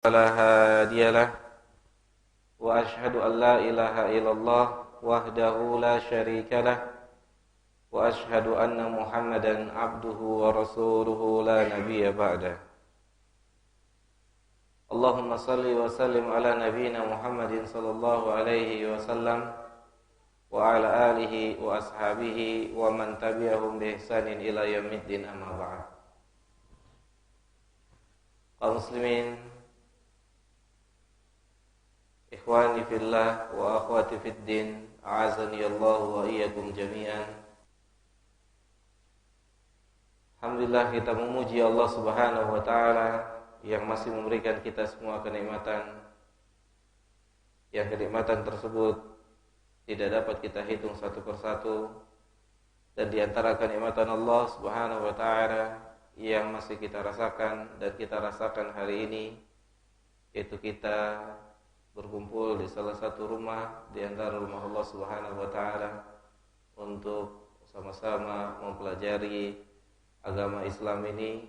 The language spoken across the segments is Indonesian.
فلا هادي له وأشهد أن لا إله إلا الله وحده لا شريك له وأشهد أن محمدا عبده ورسوله لا نبي بعده. اللهم صل وسلم على نبينا محمد صلى الله عليه وسلم وعلى آله وأصحابه ومن تبعهم بإحسان إلى يوم الدين أما بعد. Kaum muslimin, ikhwani fillah wa akhwati fid din, a'azani Allah wa iyyakum jami'an. Alhamdulillah, kita memuji Allah Subhanahu wa taala yang masih memberikan kita semua kenikmatan. Yang kenikmatan tersebut tidak dapat kita hitung satu persatu, dan di antara kenikmatan Allah Subhanahu wa taala yang masih kita rasakan dan kita rasakan hari ini, yaitu kita berkumpul di salah satu rumah di antara rumah Allah Subhanahu wa taala untuk sama-sama mempelajari agama Islam ini,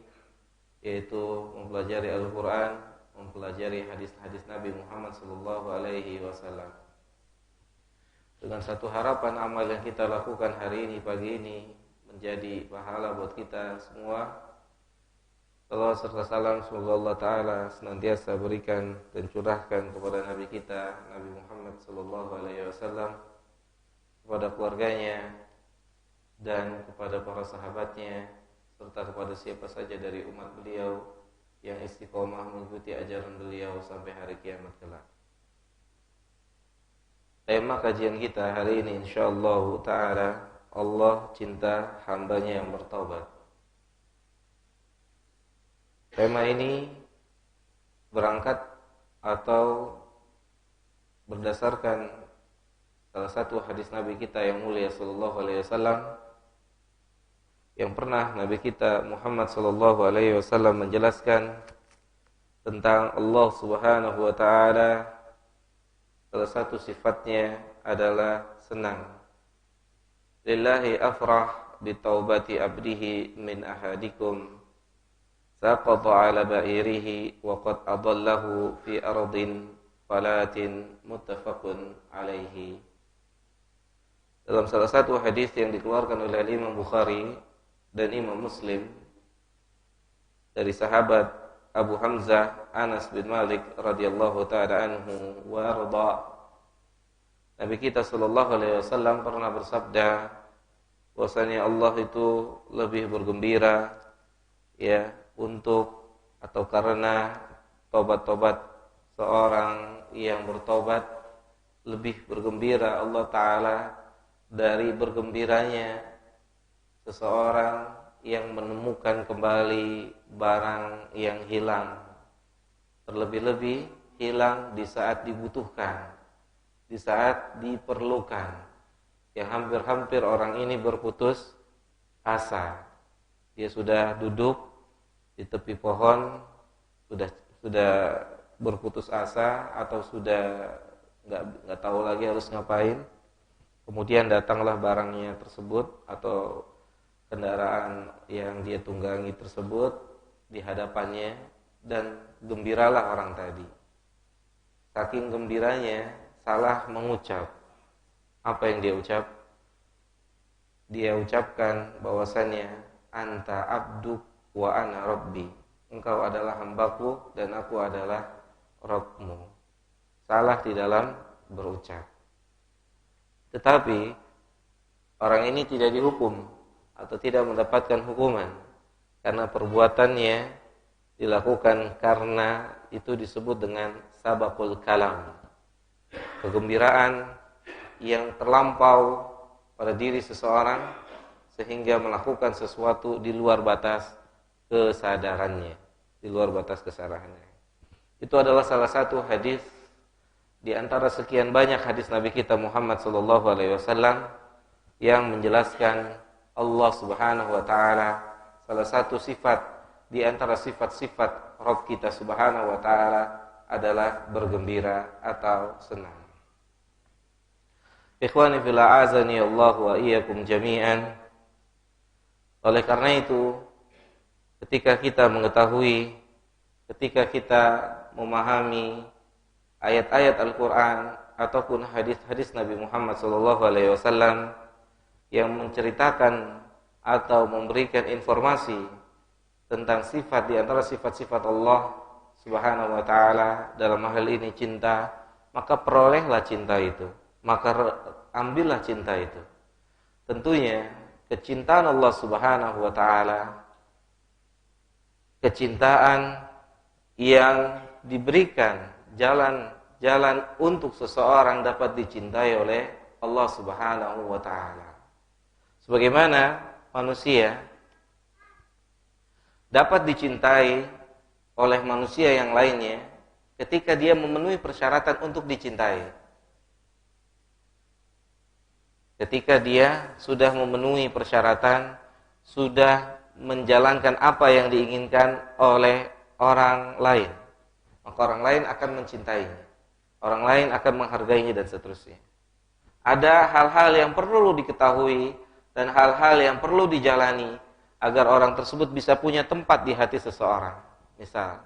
yaitu mempelajari Al-Qur'an, mempelajari hadis-hadis Nabi Muhammad sallallahu alaihi wasallam. Dengan satu harapan, amal yang kita lakukan hari ini, pagi ini, menjadi pahala buat kita semua. Salawat serta salam semoga Allah Ta'ala senantiasa berikan dan curahkan kepada Nabi kita, Nabi Muhammad sallallahu alaihi wasallam, kepada keluarganya dan kepada para sahabatnya, serta kepada siapa saja dari umat beliau yang istiqomah mengikuti ajaran beliau sampai hari kiamat kelak. Tema kajian kita hari ini insyaallah ta'ala, Allah cinta hambanya yang bertaubat. Tema ini berangkat atau berdasarkan salah satu hadis Nabi kita yang mulia sallallahu alaihi wasallam, yang pernah Nabi kita Muhammad sallallahu alaihi wasallam menjelaskan tentang Allah Subhanahu wa taala. Salah satu sifatnya adalah senang. Lillahi afrah bitaubati abdihi min ahadikum saqata ala ba'irihi wa qad adallahu fi ardin falatin, muttafaqun alaihi. Dalam salah satu hadis yang dikeluarkan oleh Imam Bukhari dan Imam Muslim dari sahabat Abu Hamzah Anas bin Malik radhiyallahu ta'ala anhu wa arda, Nabi kita sallallahu alaihi wasallam pernah bersabda bahwasanya Allah itu lebih bergembira untuk atau karena tobat-tobat seorang yang bertobat, lebih bergembira Allah Ta'ala dari bergembiranya seseorang yang menemukan kembali barang yang hilang, terlebih-lebih hilang di saat dibutuhkan, di saat diperlukan, yang hampir-hampir orang ini berputus asa. Dia sudah duduk di tepi pohon, sudah berputus asa atau sudah nggak tahu lagi harus ngapain. Kemudian datanglah barangnya tersebut atau kendaraan yang dia tunggangi tersebut di hadapannya, dan gembiralah orang tadi. Saking gembiranya salah mengucap. Apa yang dia ucap? Dia ucapkan bahwasannya anta abduk wa ana rabbi, engkau adalah hambaku dan aku adalah Rabbmu. Salah di dalam berucap. Tetapi orang ini tidak dihukum atau tidak mendapatkan hukuman karena perbuatannya dilakukan karena itu disebut dengan sabaqul kalam, kegembiraan yang terlampau pada diri seseorang sehingga melakukan sesuatu di luar batas kesadarannya, di luar batas kesadarannya. Itu adalah salah satu hadis di antara sekian banyak hadis Nabi kita Muhammad sallallahu alaihi wasallam yang menjelaskan Allah Subhanahu wa taala, salah satu sifat di antara sifat-sifat Rabb kita Subhanahu wa taala adalah bergembira atau senang. Ikhwani fillah, azani Allah wa iyyakum jami'an. Oleh karena itu, ketika kita mengetahui ketika kita memahami ayat-ayat Al-Quran ataupun hadis-hadis Nabi Muhammad SAW yang menceritakan atau memberikan informasi tentang sifat di antara sifat-sifat Allah Subhanahu wa taala, dalam hal ini cinta, maka perolehlah cinta itu, maka ambillah cinta itu. Tentunya kecintaan Allah Subhanahu wa taala, kecintaan yang diberikan jalan untuk seseorang dapat dicintai oleh Allah Subhanahu wa taala. Sebagaimana manusia dapat dicintai oleh manusia yang lainnya ketika dia memenuhi persyaratan untuk dicintai. Ketika dia sudah memenuhi persyaratan, sudah menjalankan apa yang diinginkan oleh orang lain, maka orang lain akan mencintainya, orang lain akan menghargainya, dan seterusnya. Ada hal-hal yang perlu diketahui dan hal-hal yang perlu dijalani agar orang tersebut bisa punya tempat di hati seseorang. Misal,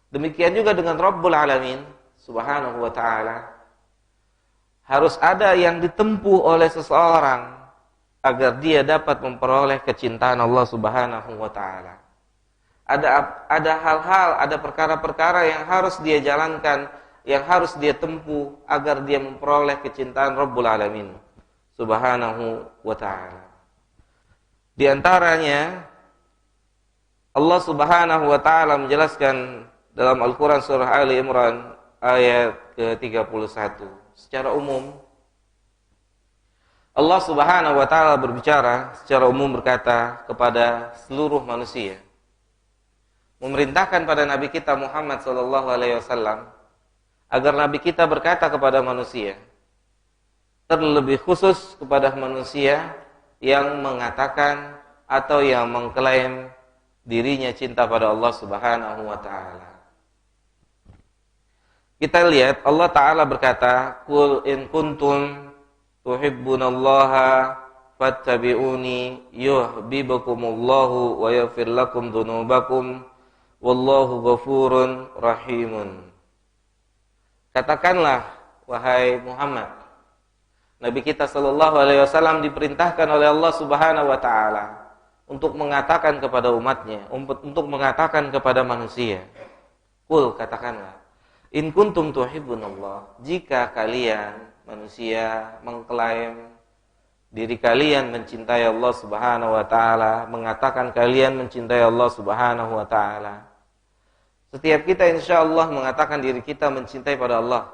demikian juga dengan Rabbul Alamin Subhanahu wa ta'ala, harus ada yang ditempuh oleh seseorang agar dia dapat memperoleh kecintaan Allah Subhanahu wa ta'ala. Ada hal-hal, ada perkara-perkara yang harus dia jalankan, yang harus dia tempuh agar dia memperoleh kecintaan Rabbul Alamin Subhanahu wa ta'ala. Di antaranya Allah Subhanahu wa ta'ala menjelaskan dalam Al-Quran surah Ali Imran ayat ke-31. Secara umum Allah Subhanahu wa ta'ala berbicara secara umum, berkata kepada seluruh manusia, memerintahkan pada Nabi kita Muhammad SAW agar Nabi kita berkata kepada manusia, terlebih khusus kepada manusia yang mengatakan atau yang mengklaim dirinya cinta pada Allah Subhanahu wa ta'ala. Kita lihat Allah Ta'ala berkata, Qul in kuntum tuhibbunallaha fattabi'uni yuhibbukumullahu wa yaghfir lakum dzunubakum wallahu ghafurun rahimun. Katakanlah, wahai Muhammad, Nabi kita sallallahu alaihi wasallam diperintahkan oleh Allah Subhanahu wa taala untuk mengatakan kepada umatnya, untuk mengatakan kepada manusia. Qul, katakanlah, in kuntum tuhibbunallah, jika kalian manusia mengklaim diri kalian mencintai Allah Subhanahu wa taala, mengatakan kalian mencintai Allah Subhanahu wa taala. Setiap kita insyaallah mengatakan diri kita mencintai pada Allah,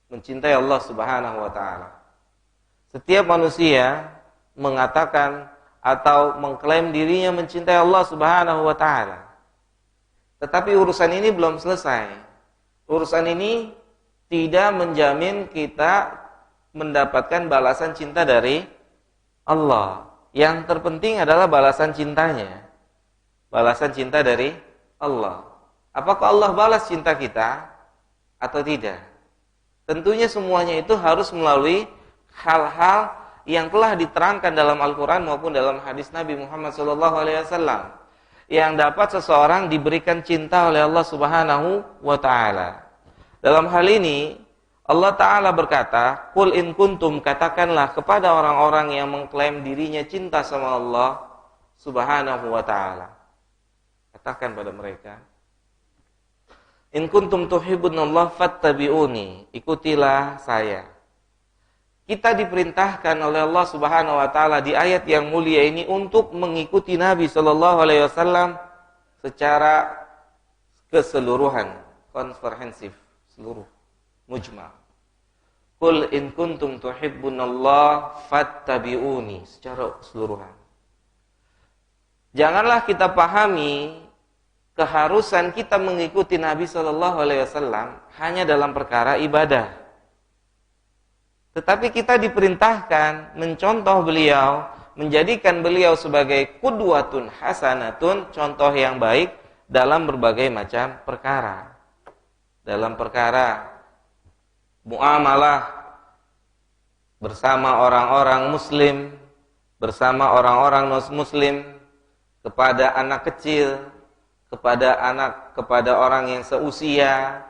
mencintai Allah Subhanahu wa taala. Setiap manusia mengatakan atau mengklaim dirinya mencintai Allah Subhanahu wa taala. Tetapi urusan ini belum selesai. Urusan ini tidak menjamin kita mendapatkan balasan cinta dari Allah. Yang terpenting adalah balasan cintanya. Balasan cinta dari Allah. Apakah Allah balas cinta kita atau tidak? Tentunya semuanya itu harus melalui hal-hal yang telah diterangkan dalam Al-Quran maupun dalam hadis Nabi Muhammad SAW, yang dapat seseorang diberikan cinta oleh Allah Subhanahu wa ta'ala. Dalam hal ini Allah Ta'ala berkata, Qul in kuntum, katakanlah kepada orang-orang yang mengklaim dirinya cinta sama Allah Subhanahu wa ta'ala. Katakan pada mereka, in kuntum tuhibbunallah fattabi'uni, ikutilah saya. Kita diperintahkan oleh Allah Subhanahu wa taala di ayat yang mulia ini untuk mengikuti Nabi sallallahu alaihi wasallam secara keseluruhan, komprehensif, seluruh, mujmal. Qul in kuntum tuhibbunallah fattabi'uni, secara keseluruhan. Janganlah kita pahami keharusan kita mengikuti Nabi sallallahu alaihi wasallam hanya dalam perkara ibadah. Tetapi kita diperintahkan mencontoh beliau, menjadikan beliau sebagai qudwatun hasanatun, contoh yang baik dalam berbagai macam perkara. Dalam perkara muamalah bersama orang-orang muslim, bersama orang-orang non-muslim, kepada anak kecil, kepada anak, kepada orang yang seusia,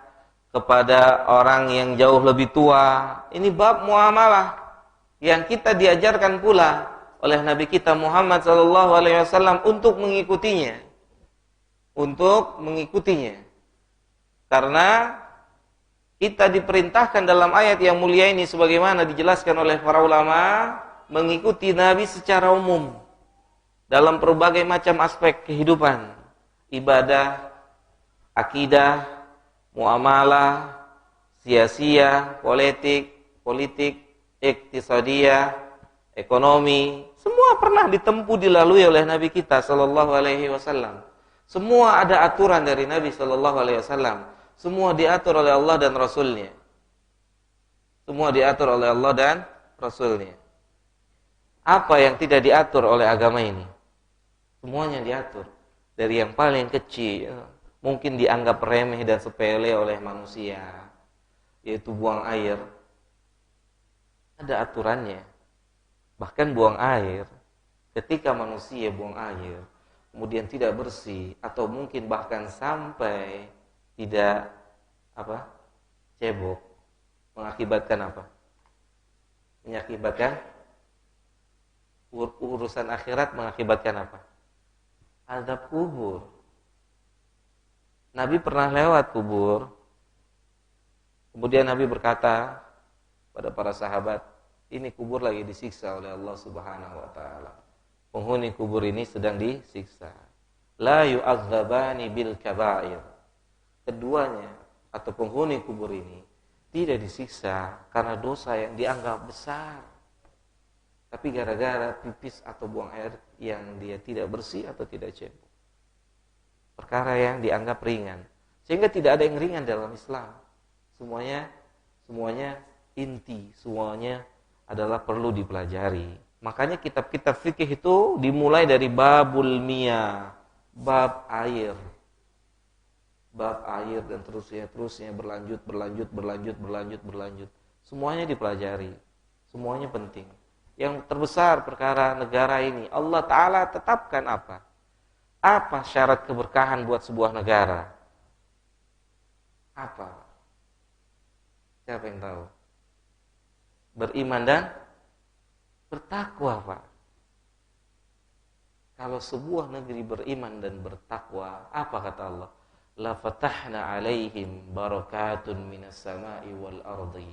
kepada orang yang jauh lebih tua. Ini bab muamalah yang kita diajarkan pula oleh Nabi kita Muhammad SAW untuk mengikutinya. Untuk mengikutinya. Karena kita diperintahkan dalam ayat yang mulia ini sebagaimana dijelaskan oleh para ulama, mengikuti Nabi secara umum dalam berbagai macam aspek kehidupan, ibadah, akidah, muamalah, sia-sia, politik, iktisadiyah, ekonomi, semua pernah ditempuh dilalui oleh Nabi kita sallallahu alaihi wasallam. Semua ada aturan dari Nabi sallallahu alaihi wasallam. Semua diatur oleh Allah dan Rasulnya. Semua diatur oleh Allah dan Rasulnya. Apa yang tidak diatur oleh agama ini? Semuanya diatur. Dari yang paling kecil, mungkin dianggap remeh dan sepele oleh manusia, yaitu buang air. Ada aturannya. Bahkan buang air, ketika manusia buang air, kemudian tidak bersih, atau mungkin bahkan sampai tidak cebok, mengakibatkan apa? Mengakibatkan urusan akhirat, mengakibatkan apa? Azab kubur. Nabi pernah lewat kubur, kemudian Nabi berkata pada para sahabat, ini kubur lagi disiksa oleh Allah Subhanahu wa taala. Penghuni kubur ini sedang disiksa. La yu'adzabani bil kaba'ir. Keduanya atau penghuni kubur ini tidak disiksa karena dosa yang dianggap besar, tapi gara-gara pipis atau buang air yang dia tidak bersih atau tidak cebok. Perkara yang dianggap ringan. Sehingga tidak ada yang ringan dalam Islam. Semuanya inti, semuanya adalah perlu dipelajari. Makanya kitab-kitab fikih itu dimulai dari babul miyah, bab air. Bab air dan terusnya berlanjut. Semuanya dipelajari. Semuanya penting. Yang terbesar perkara negara ini, Allah Ta'ala tetapkan apa? Apa syarat keberkahan buat sebuah negara? Apa? Siapa yang tahu? Beriman dan bertakwa, Pak. Kalau sebuah negeri beriman dan bertakwa, apa kata Allah? La fatahna alaihim barakatun minas sama'i wal ardi.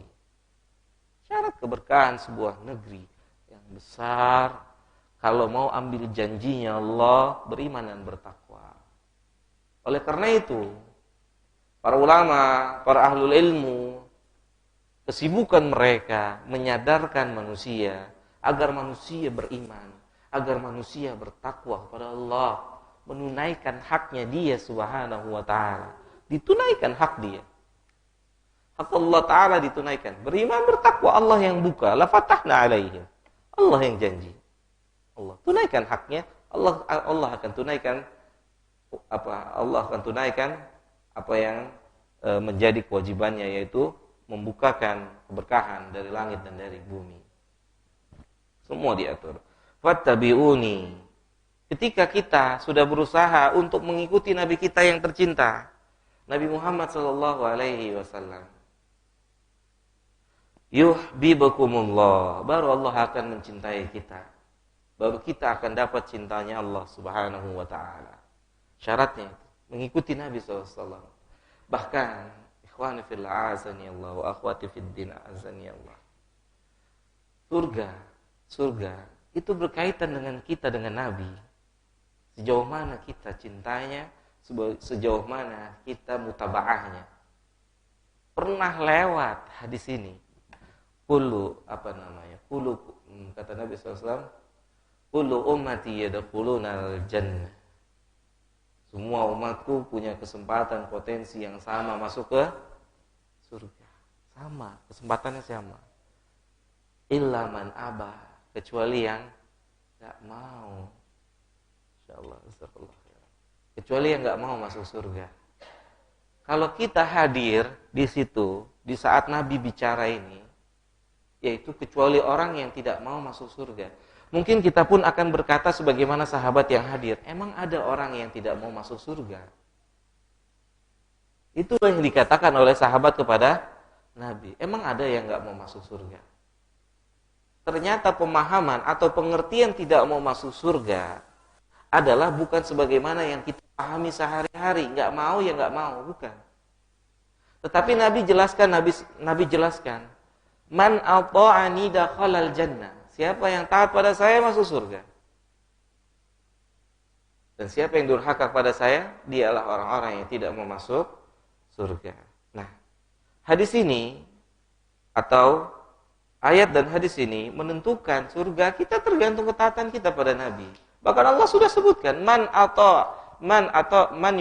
Syarat keberkahan sebuah negeri yang besar, kalau mau ambil janjinya Allah, beriman dan bertakwa. Oleh karena itu, para ulama, para ahlul ilmu, kesibukan mereka menyadarkan manusia agar manusia beriman, agar manusia bertakwa kepada Allah, menunaikan haknya dia Subhanahu wa ta'ala. Ditunaikan hak dia. Hak Allah Ta'ala ditunaikan. Beriman bertakwa, Allah yang buka. La fatahna alaihim. Allah yang janji. Allah tunaikan haknya. Allah akan tunaikan apa yang menjadi kewajibannya, yaitu membukakan keberkahan dari langit dan dari bumi. Semua diatur. Fattabi'uni. Ketika kita sudah berusaha untuk mengikuti Nabi kita yang tercinta, Nabi Muhammad sallallahu alaihi wasallam, yuhibbukumullah, baru Allah akan mencintai kita. Baru kita akan dapat cintanya Allah Subhanahu wa taala. Syaratnya itu mengikuti Nabi SAW. Bahkan ikhwani fillah azani Allah wa akhwati fid din azani Allah. Surga itu berkaitan dengan kita dengan Nabi. Sejauh mana kita cintanya, sejauh mana kita mutabaahnya. Pernah lewat hadis ini. Kata Nabi SAW, kullu ummati yadkhulunal jannah. Semua umatku punya kesempatan, potensi yang sama masuk ke surga. Sama, kesempatannya sama. Illa man aba, kecuali yang enggak mau. Insyaallah, astagfirullah. Kecuali yang enggak mau masuk surga. Kalau kita hadir di situ di saat Nabi bicara ini, yaitu kecuali orang yang tidak mau masuk surga, Mungkin kita pun akan berkata sebagaimana sahabat yang hadir, emang ada orang yang tidak mau masuk surga? Itu yang dikatakan oleh sahabat kepada Nabi. Emang ada yang nggak mau masuk surga? Ternyata pemahaman atau pengertian tidak mau masuk surga adalah bukan sebagaimana yang kita pahami sehari-hari. Nggak mau ya nggak mau, bukan. Tetapi Nabi jelaskan, man ata'ani dakhalal jannah. Siapa yang taat pada saya masuk surga. Dan siapa yang durhaka kepada saya, dialah orang-orang yang tidak mau masuk surga. Nah, hadis ini atau ayat dan hadis ini menentukan surga kita tergantung ketaatan kita pada Nabi. Bahkan Allah sudah sebutkan man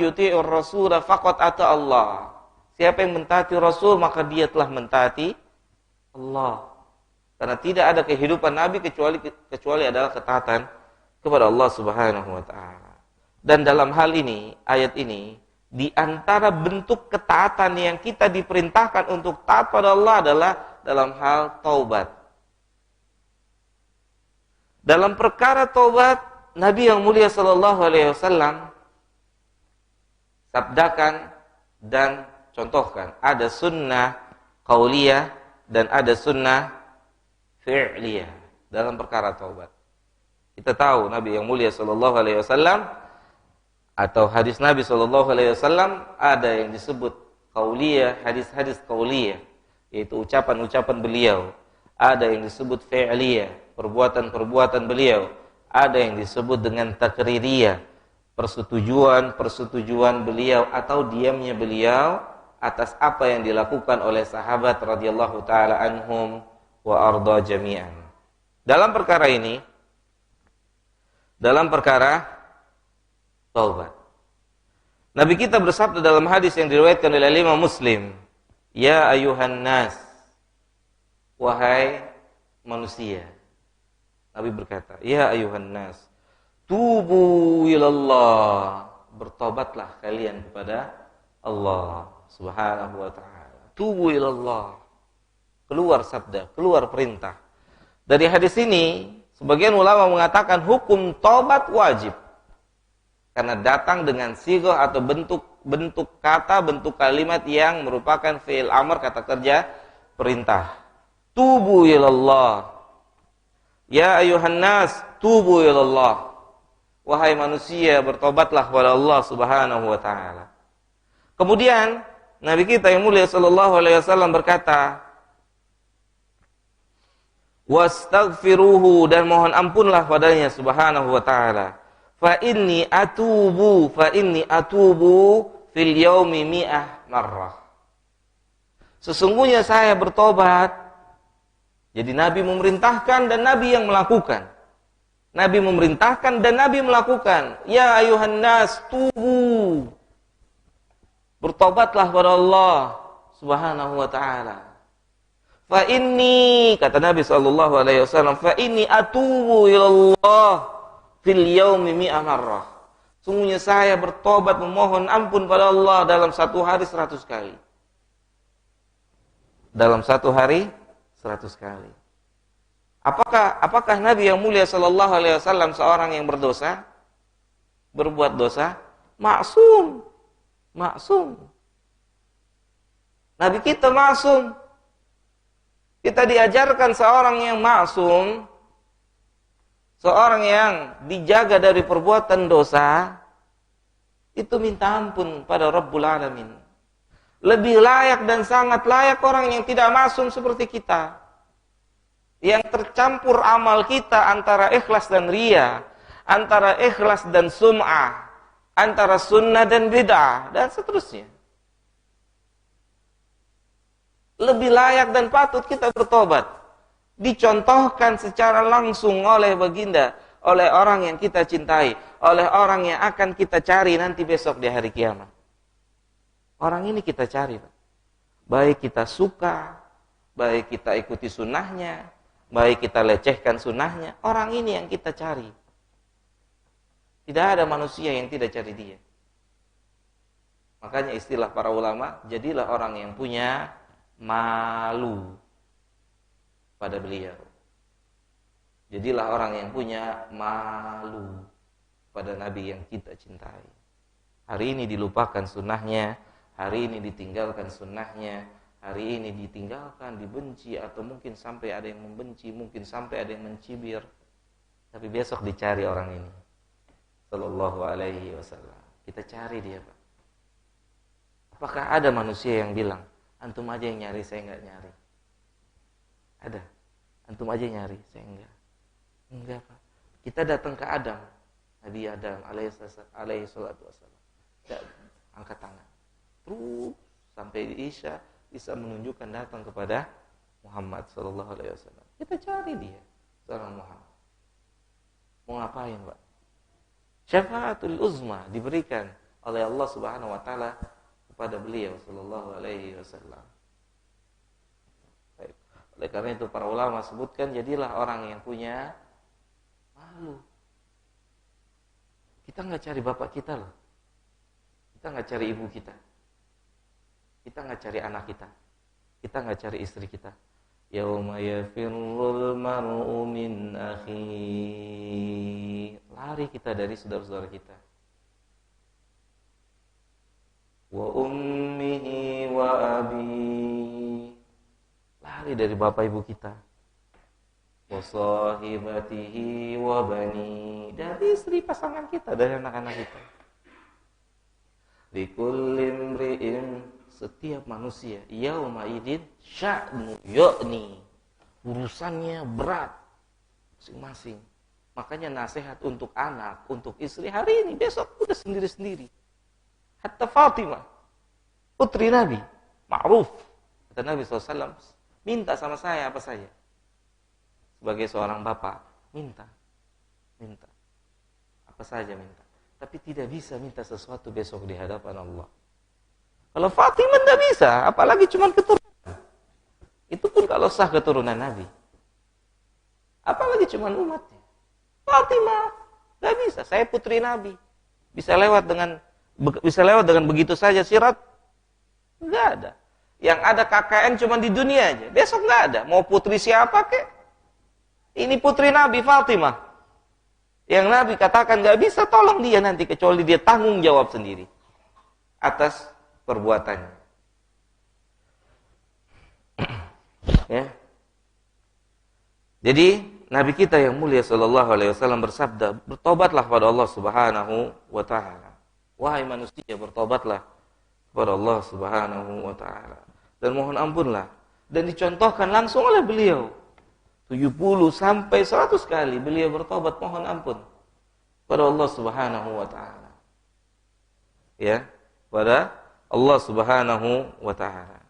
yuti'ur rasul faqad ata Allah. Siapa yang mentaati Rasul maka dia telah mentaati Allah. Karena tidak ada kehidupan Nabi kecuali adalah ketaatan kepada Allah Subhanahu wa taala. Dan dalam hal ini, ayat ini, di antara bentuk ketaatan yang kita diperintahkan untuk taat pada Allah adalah dalam hal taubat. Dalam perkara taubat, Nabi yang mulia sallallahu alaihi wasallam sabdakan dan contohkan, ada sunnah qauliyah dan ada sunnah fi'liyah dalam perkara taubat. Kita tahu Nabi yang mulia sallallahu alaihi wasallam atau hadis Nabi sallallahu alaihi wasallam ada yang disebut qauliyah, hadis-hadis qauliyah, yaitu ucapan-ucapan beliau. Ada yang disebut fi'liyah, perbuatan-perbuatan beliau. Ada yang disebut dengan takririyah, persetujuan beliau atau diamnya beliau atas apa yang dilakukan oleh sahabat radhiyallahu taala anhum wa arda jami'an. Dalam perkara ini, dalam perkara taubat, Nabi kita bersabda dalam hadis yang diriwayatkan oleh Imam Muslim, ya ayuhan nas, wahai manusia. Nabi berkata, ya ayuhan nas, tubu ilallah, bertobatlah kalian kepada Allah Subhanahu wa taala. Tubu ilallah. Keluar sabda, keluar perintah. Dari hadis ini, sebagian ulama mengatakan hukum taubat wajib. Karena datang dengan sighah atau bentuk kata, bentuk kalimat yang merupakan fi'il amr, kata kerja, perintah. Tubu ilallah. Ya ayuhan nas, tubu ilallah. Wahai manusia, bertobatlah kepada Allah Subhanahu wa taala. Kemudian Nabi kita yang mulia sallallahu alaihi wasallam berkata, wastaghfiruhu, dan mohon ampunlah padanya Subhanahu wa taala. Fa inni atubu fil yaumi mi'ah marrah. Sesungguhnya saya bertobat. Jadi Nabi memerintahkan dan Nabi yang melakukan. Nabi memerintahkan dan Nabi melakukan. Ya ayuhan nas, tubu. Bertobatlah kepada Allah Subhanahu wa taala. Fa inni, kata Nabi sallallahu alaihi wasallam, fa inni atubu ilallah fil yaumi mi'ah marrah. Sungguhnya saya bertobat memohon ampun pada Allah dalam satu hari 100 kali. Dalam satu hari 100 kali. Apakah Nabi yang mulia sallallahu alaihi wasallam seorang yang berdosa? Berbuat dosa? Maksum. Nabi kita maksum. Kita diajarkan seorang yang maksum, seorang yang dijaga dari perbuatan dosa, itu minta ampun pada Rabbul Alamin. Lebih layak dan sangat layak orang yang tidak maksum seperti kita. Yang tercampur amal kita antara ikhlas dan riya, antara ikhlas dan sum'ah, antara sunnah dan bid'ah, dan seterusnya. Lebih layak dan patut kita bertobat. Dicontohkan secara langsung oleh baginda, oleh orang yang kita cintai, oleh orang yang akan kita cari nanti besok di hari kiamat. Orang ini kita cari, Pak. Baik kita suka, baik kita ikuti sunnahnya, baik kita lecehkan sunnahnya, orang ini yang kita cari. Tidak ada manusia yang tidak cari dia. Makanya istilah para ulama, jadilah orang yang punya malu pada beliau. Jadilah orang yang punya malu pada Nabi yang kita cintai. Hari ini dilupakan sunnahnya, hari ini ditinggalkan sunnahnya, hari ini ditinggalkan, dibenci, atau mungkin sampai ada yang membenci, mungkin sampai ada yang mencibir. Tapi besok dicari orang ini, sallallahu alaihi wasallam. Kita cari dia, Pak. Apakah ada manusia yang bilang, antum aja yang nyari, saya enggak nyari? Ada? Antum aja yang nyari, saya enggak? Enggak, Pak. Kita datang ke Adam, Nabi Adam alaihi salatu wasallam. Angkat tangan. Terus sampai di Isa menunjukkan datang kepada Muhammad sallallahu alaihi wasallam. Kita cari dia, seorang Muhammad. Mau ngapain, Pak? Syafaatul uzma diberikan oleh Allah Subhanahu wa taala kepada beliau sallallahu alaihi wasallam. Baik. Oleh karena itu para ulama sebutkan, jadilah orang yang punya malu. Kita enggak cari bapak kita loh. Kita enggak cari ibu kita. Kita enggak cari anak kita. Kita enggak cari istri kita. Yauma yafirrul mar'u min akhi. Lari kita dari saudara-saudara kita. Wa ummihi wa abi. Lari dari bapak ibu kita. Wa sahibatihi wa bani. Dari istri pasangan kita, dari anak-anak kita. Likulli imri'in, setiap manusia yauma idin sya'nu yu'ni, urusannya berat masing-masing. Makanya nasihat untuk anak, untuk istri hari ini, besok udah sendiri-sendiri. Hatta Fatimah, putri Nabi, ma'ruf, kata Nabi SAW, minta sama saya apa saja. Sebagai seorang bapak, minta apa saja minta. Tapi tidak bisa minta sesuatu besok di hadapan Allah. Kalau Fatimah tidak bisa, apalagi cuma keturunan. Itu pun kalau sah keturunan Nabi. Apalagi cuma umatnya. Fatimah tidak bisa, saya putri Nabi. Bisa lewat dengan begitu saja sirat? Enggak ada. Yang ada KKN cuma di dunia aja. Besok enggak ada. Mau putri siapa kek? Ini putri Nabi Fatimah. Yang Nabi katakan enggak bisa, tolong dia nanti, kecuali dia tanggung jawab sendiri atas perbuatannya. Ya. Jadi Nabi kita yang mulia sallallahu alaihi wasallam bersabda, bertobatlah kepada Allah Subhanahu wa taala. Wahai manusia, bertobatlah kepada Allah Subhanahu wa taala dan mohon ampunlah. Dan dicontohkan langsung oleh beliau 70 sampai 100 kali beliau bertobat mohon ampun kepada Allah Subhanahu wa taala. Ya, kepada Allah Subhanahu wa taala.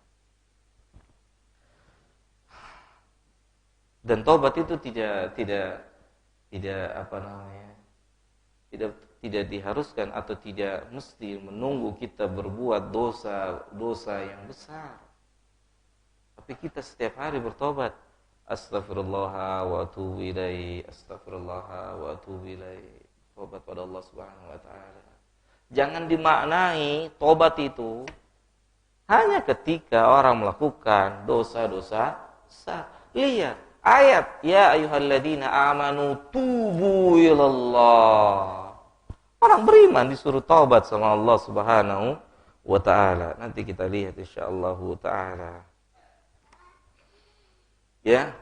Dan taubat itu tidak diharuskan atau tidak mesti menunggu kita berbuat dosa yang besar. Tapi kita setiap hari bertobat. Astaghfirullah wa atubu ilaih, astaghfirullah wa atubu ilaih. Tobat pada Allah Subhanahu wa taala. Jangan dimaknai tobat itu hanya ketika orang melakukan dosa-dosa besar. Lihat ayat, ya ayyuhalladzina amanu tubu ilallah. Orang beriman disuruh taubat sama Allah Subhanahu wa taala. Nanti kita lihat insyaallah taala. Ya,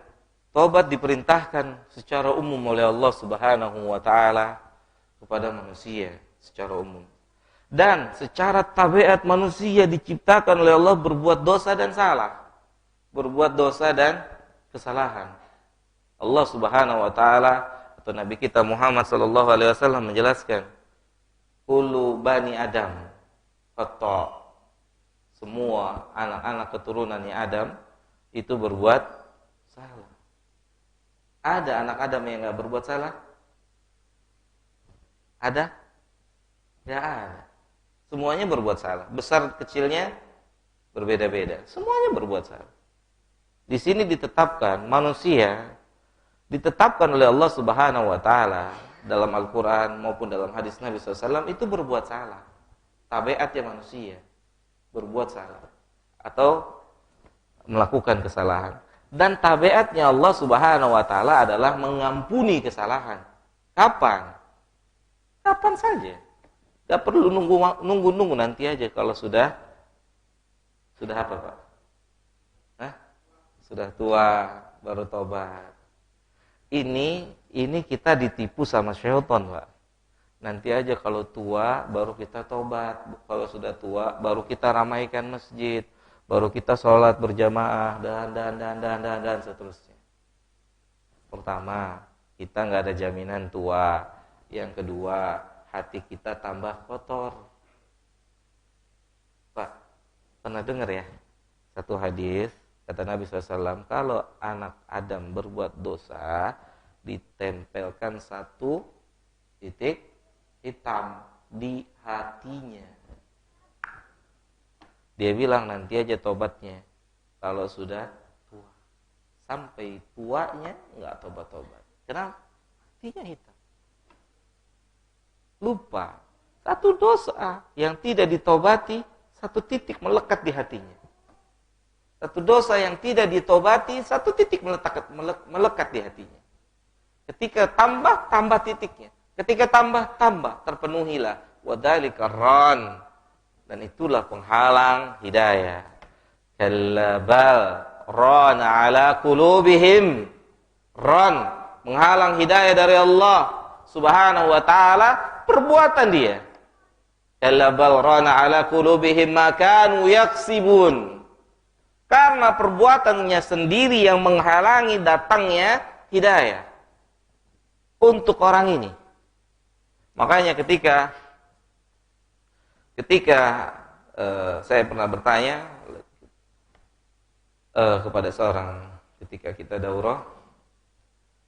taubat diperintahkan secara umum oleh Allah Subhanahu wa taala kepada manusia secara umum. Dan secara tabiat manusia diciptakan oleh Allah berbuat dosa dan salah. Berbuat dosa dan kesalahan. Allah Subhanahu wa taala atau Nabi kita Muhammad sallallahu alaihi wasallam menjelaskan, kullu bani Adam khata'. Semua anak-anak keturunannya Adam itu berbuat salah. Ada anak Adam yang enggak berbuat salah? Ada? Tidak ada. Semuanya berbuat salah. Besar kecilnya berbeda-beda. Semuanya berbuat salah. Di sini ditetapkan manusia ditetapkan oleh Allah Subhanahu wa taala dalam Al-Qur'an maupun dalam hadis Nabi SAW itu berbuat salah. Tabiatnya manusia berbuat salah atau melakukan kesalahan. Dan tabiatnya Allah Subhanahu wa taala adalah mengampuni kesalahan. Kapan? Kapan saja. Gak perlu nunggu nanti aja kalau sudah apa, Pak? Hah? Sudah tua baru tobat. Ini kita ditipu sama syaitan, Pak. Nanti aja kalau tua baru kita tobat. Kalau sudah tua baru kita ramaikan masjid, baru kita sholat berjamaah dan seterusnya. Pertama, kita nggak ada jaminan tua. Yang kedua, hati kita tambah kotor. Pak, pernah dengar ya satu hadis, kata Nabi SAW, kalau anak Adam berbuat dosa, ditempelkan satu titik hitam di hatinya. Dia bilang nanti aja tobatnya kalau sudah tua. Sampai tuanya nggak tobat-tobat. Kenapa? Hatinya hitam. Lupa. Satu dosa yang tidak ditobati, satu titik melekat di hatinya. Satu dosa yang tidak ditobati, satu titik melekat di hatinya. Ketika tambah titiknya. Ketika tambah, terpenuhilah. Wadhalika ran. Dan itulah penghalang hidayah. Kallabal rana ala qulubihim. Ran. Menghalang hidayah dari Allah Subhanahu wa ta'ala. Perbuatan dia. Kallabal rana ala qulubihim ma kanu yaksibun. Karena perbuatannya sendiri yang menghalangi datangnya hidayah untuk orang ini. Makanya ketika saya pernah bertanya kepada seorang ketika kita daurah,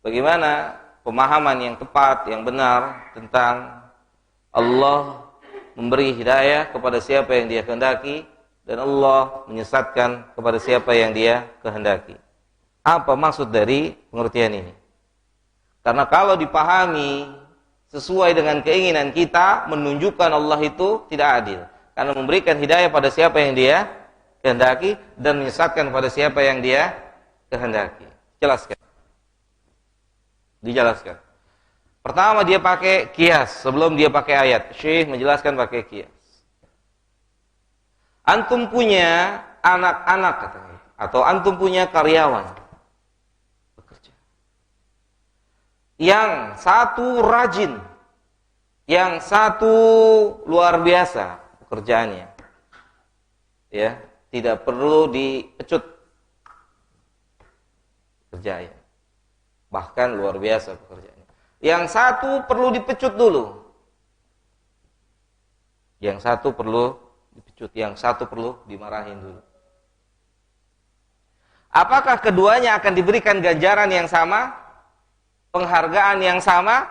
bagaimana pemahaman yang tepat, yang benar tentang Allah memberi hidayah kepada siapa yang Dia kehendaki dan Allah menyesatkan kepada siapa yang Dia kehendaki. Apa maksud dari pengertian ini? Karena kalau dipahami sesuai dengan keinginan kita, menunjukkan Allah itu tidak adil. Karena memberikan hidayah pada siapa yang Dia kehendaki dan menyesatkan pada siapa yang Dia kehendaki. Jelaskan. Dijelaskan. Pertama dia pakai kias sebelum dia pakai ayat. Syekh menjelaskan pakai kias. Antum punya anak-anak katanya, atau antum punya karyawan bekerja. Yang satu rajin, yang satu luar biasa pekerjaannya. Ya, tidak perlu dipecut kerjanya. Bahkan luar biasa pekerjaannya. Yang satu perlu dipecut dulu. Yang satu perlu dipecut, yang satu perlu dimarahin dulu. Apakah keduanya akan diberikan ganjaran yang sama? Penghargaan yang sama?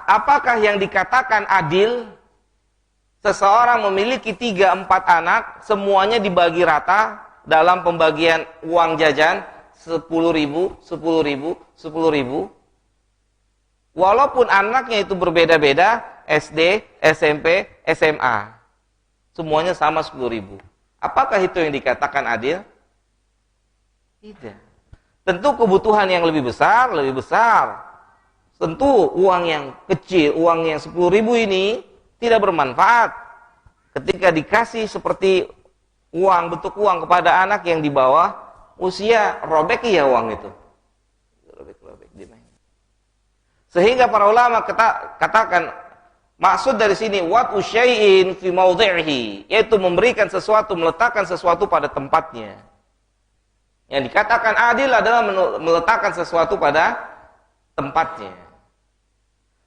Apakah yang dikatakan adil? Seseorang memiliki 3-4 anak, semuanya dibagi rata dalam pembagian uang jajan 10.000, 10.000, 10.000. Walaupun anaknya itu berbeda-beda, SD, SMP, SMA. Semuanya sama 10.000. Apakah itu yang dikatakan adil? Tidak. Tentu kebutuhan yang lebih besar. Tentu uang yang kecil, uang yang 10.000 ini tidak bermanfaat. Ketika dikasih seperti uang, bentuk uang kepada anak yang di bawah usia, robek ya uang itu. Robek dimain. Sehingga para ulama katakan maksud dari sini wat usyai'in fi maudhi'ihi, yaitu memberikan sesuatu, meletakkan sesuatu pada tempatnya. Yang dikatakan adil adalah meletakkan sesuatu pada tempatnya.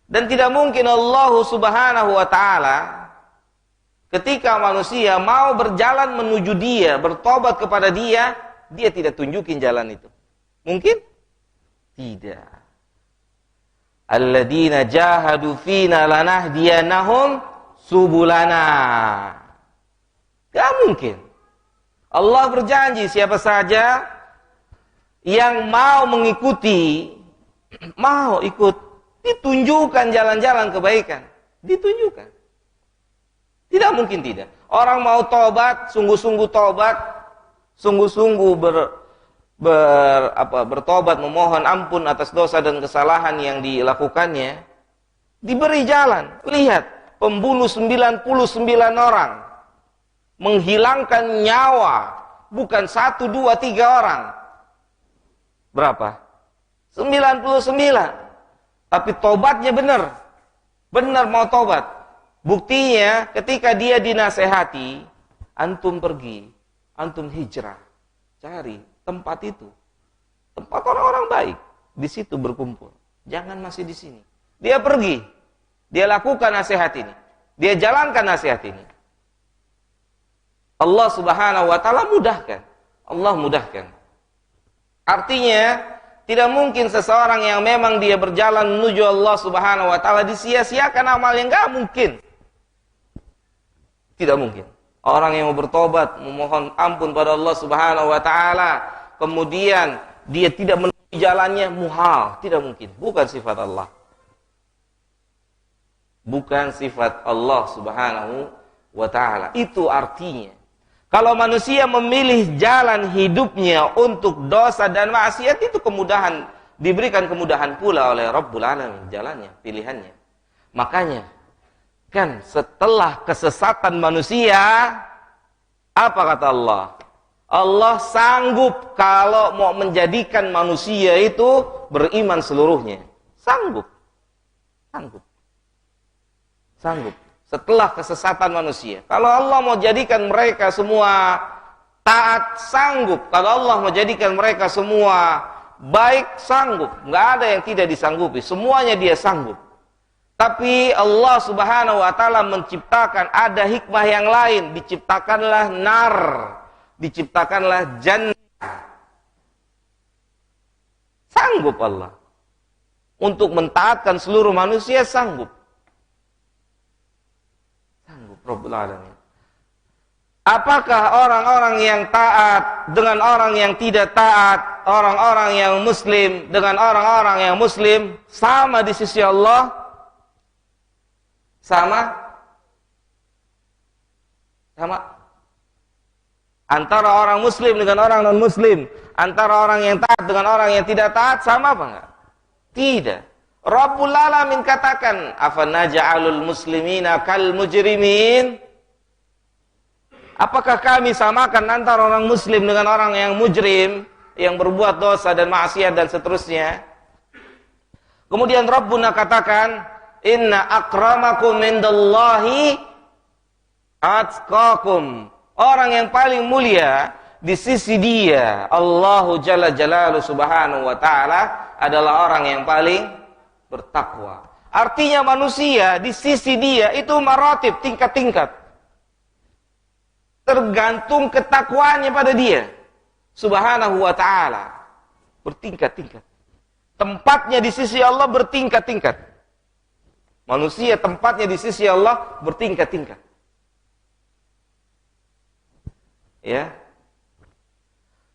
Dan tidak mungkin Allah Subhanahu wa taala ketika manusia mau berjalan menuju Dia, bertobat kepada Dia, Dia tidak tunjukin jalan itu. Mungkin? Tidak. Alladzina jahadu fina lanahdiyanahum subulana. Gak mungkin. Allah berjanji siapa saja yang mau mengikuti, mau ikut, ditunjukkan jalan-jalan kebaikan. Ditunjukkan. Tidak mungkin tidak. Orang mau tobat, sungguh-sungguh tobat, sungguh-sungguh bertobat, memohon ampun atas dosa dan kesalahan yang dilakukannya, diberi jalan. Lihat, pembunuh 99 orang, menghilangkan nyawa, bukan 1, 2, 3 orang. Berapa? 99. Tapi tobatnya benar. Benar mau tobat. Buktinya ketika dia dinasehati, antum pergi, antum hijrah, cari tempat itu, tempat orang-orang baik, di situ berkumpul. Jangan masih di sini. Dia pergi, dia lakukan nasihat ini, dia jalankan nasihat ini. Allah Subhanahu wa taala mudahkan. Allah mudahkan. Artinya tidak mungkin seseorang yang memang dia berjalan menuju Allah Subhanahu wa taala disia-siakan amalnya, enggak mungkin. Tidak mungkin. Orang yang mau bertobat, memohon ampun pada Allah Subhanahu wa taala, kemudian dia tidak menemui jalannya, muhal, tidak mungkin. Bukan sifat Allah. Bukan sifat Allah Subhanahu wa taala. Itu artinya kalau manusia memilih jalan hidupnya untuk dosa dan maksiat, itu kemudahan, diberikan kemudahan pula oleh Rabbul Alamin jalannya, pilihannya. Makanya kan setelah kesesatan manusia, apa kata Allah? Allah sanggup kalau mau menjadikan manusia itu beriman seluruhnya. Sanggup. Sanggup. Sanggup. Setelah kesesatan manusia. Kalau Allah mau jadikan mereka semua taat, sanggup. Kalau Allah mau jadikan mereka semua baik, sanggup. Nggak ada yang tidak disanggupi. Semuanya dia sanggup. Tapi Allah Subhanahu wa taala menciptakan ada hikmah yang lain. Diciptakanlah nar. Diciptakanlah jannah. Sanggup Allah. Untuk mentaatkan seluruh manusia, sanggup. Rabbul Alamin. Apakah orang-orang yang taat dengan orang yang tidak taat, orang-orang yang muslim dengan orang-orang yang muslim sama di sisi Allah? Sama? Sama? Antara orang muslim dengan orang non-muslim, antara orang yang taat dengan orang yang tidak taat, sama apa enggak? Tidak. Rabbul Alamin katakan, afanaja'alul muslimina kal mujrimin? Apakah kami samakan antara orang muslim dengan orang yang mujrim, yang berbuat dosa dan maksiat dan seterusnya? Kemudian Rabbuna katakan, inna akramakum indallahi atqakum. Orang yang paling mulia di sisi dia, Allahu Jalla Jalaluhu Subhanahu wa taala, adalah orang yang paling bertakwa. Artinya manusia di sisi dia itu maratib, tingkat-tingkat. Tergantung ketakwaannya pada dia Subhanahu wa ta'ala. Bertingkat-tingkat. Tempatnya di sisi Allah bertingkat-tingkat. Manusia tempatnya di sisi Allah bertingkat-tingkat. Ya.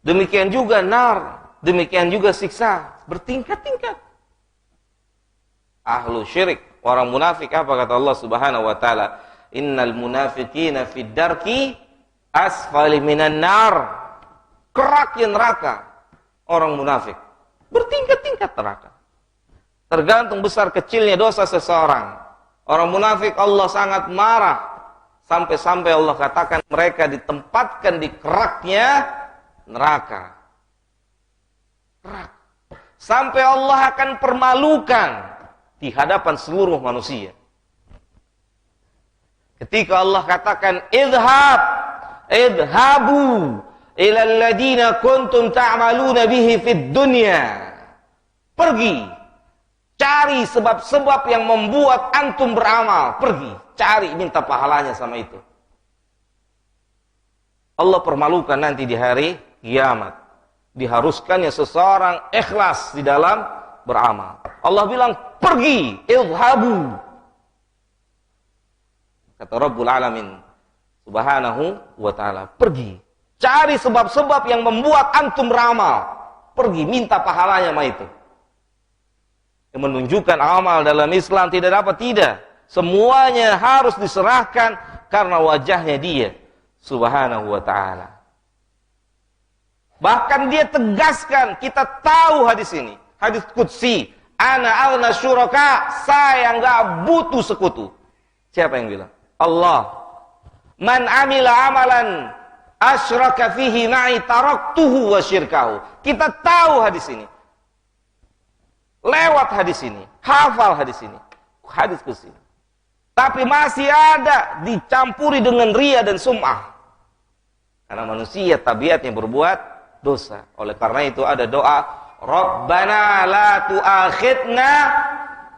Demikian juga nar, demikian juga siksa, bertingkat-tingkat. Ahlu syirik, orang munafik, apa kata Allah Subhanahu wa taala? Innal munafiqina fid darki asfali minan nar. Keraknya neraka orang munafik. Bertingkat-tingkat neraka. Tergantung besar kecilnya dosa seseorang. Orang munafik Allah sangat marah. Sampai-sampai Allah katakan mereka ditempatkan di keraknya neraka. Kerak. Sampai Allah akan permalukan di hadapan seluruh manusia. Ketika Allah katakan idhabu ila alladhina kuntum ta'maluna bihi fid dunya. Pergi, cari sebab-sebab yang membuat antum beramal. Pergi, cari, minta pahalanya sama itu. Allah permalukan nanti di hari kiamat. Diharuskannya seseorang ikhlas di dalam beramal. Allah bilang, pergi, idhabu. Kata Rabbul Alamin Subhanahu wa ta'ala, pergi. Cari sebab-sebab yang membuat antum beramal. Pergi, minta pahalanya sama itu. Yang menunjukkan amal dalam Islam tidak dapat, tidak. Semuanya harus diserahkan karena wajahnya dia Subhanahu wa ta'ala. Bahkan dia tegaskan, kita tahu hadis ini. Hadis qudsi. Ana aghna syuraka, saya enggak butuh sekutu. Siapa yang bilang? Allah. Man amila amalan asyraka fihi ma'i taraktuhu wa syirkahu. Kita tahu hadis ini. Lewat hadis ini. Hafal hadis ini. Hadis qudsi. Tapi masih ada dicampuri dengan riya dan sum'ah. Karena manusia tabiatnya berbuat dosa. Oleh karena itu ada doa, Rabbana la tu'akhidna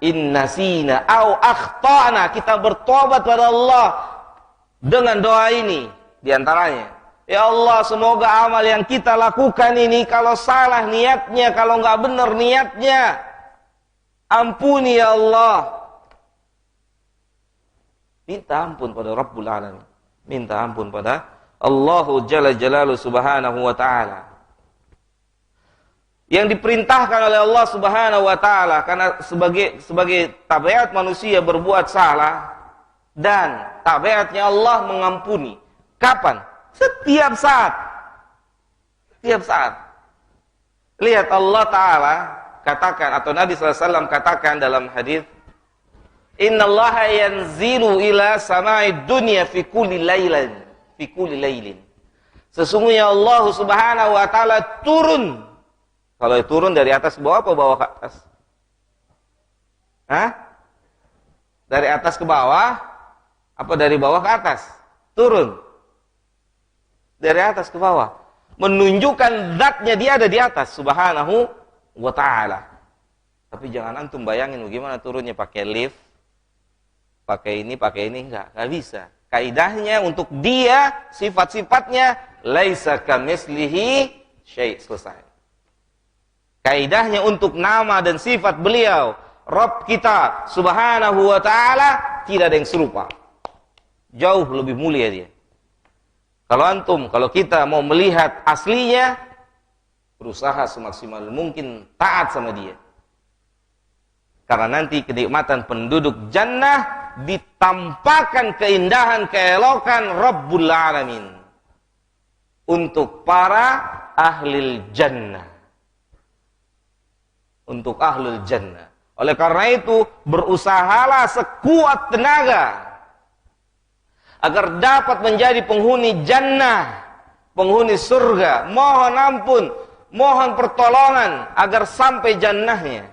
in nasina au akhtana. Kita bertobat pada Allah dengan doa ini. Di antaranya, ya Allah, semoga amal yang kita lakukan ini, kalau salah niatnya, kalau nggak benar niatnya, ampuni ya Allah. Minta ampun pada Rabbul Alamin. Minta ampun pada Allahu Jalla Jalaluhu Subhanahu wa ta'ala. Yang diperintahkan oleh Allah Subhanahu wa ta'ala, karena sebagai tabiat manusia berbuat salah, dan tabiatnya Allah mengampuni. Kapan? Setiap saat. Setiap saat. Lihat Allah Ta'ala katakan, atau Nabi SAW katakan dalam hadis, Innallaha yanzilu ila sama'id dunya fi kulli lailin. Sesungguhnya Allah Subhanahu wa ta'ala turun. Kalau turun dari atas ke bawah apa bawah ke atas? Hah? Dari atas ke bawah apa dari bawah ke atas? Turun. Dari atas ke bawah. Menunjukkan zatnya dia ada di atas Subhanahu wa ta'ala. Tapi jangan antum bayangin bagaimana turunnya pakai lift. Pakai ini, enggak bisa. Kaidahnya untuk dia, sifat-sifatnya laisa kamislihi syai', selesai. Kaidahnya untuk nama dan sifat beliau, Rabb kita Subhanahu wa ta'ala, tidak ada yang serupa. Jauh lebih mulia dia. Kalau kita mau melihat aslinya, berusaha semaksimal mungkin taat sama dia. Karena nanti kenikmatan penduduk jannah ditampakkan keindahan, keelokan Rabbul Alamin untuk para ahlil jannah. Untuk ahlul jannah. Oleh karena itu, berusahalah sekuat tenaga agar dapat menjadi penghuni jannah, penghuni surga. Mohon ampun, mohon pertolongan agar sampai jannahnya.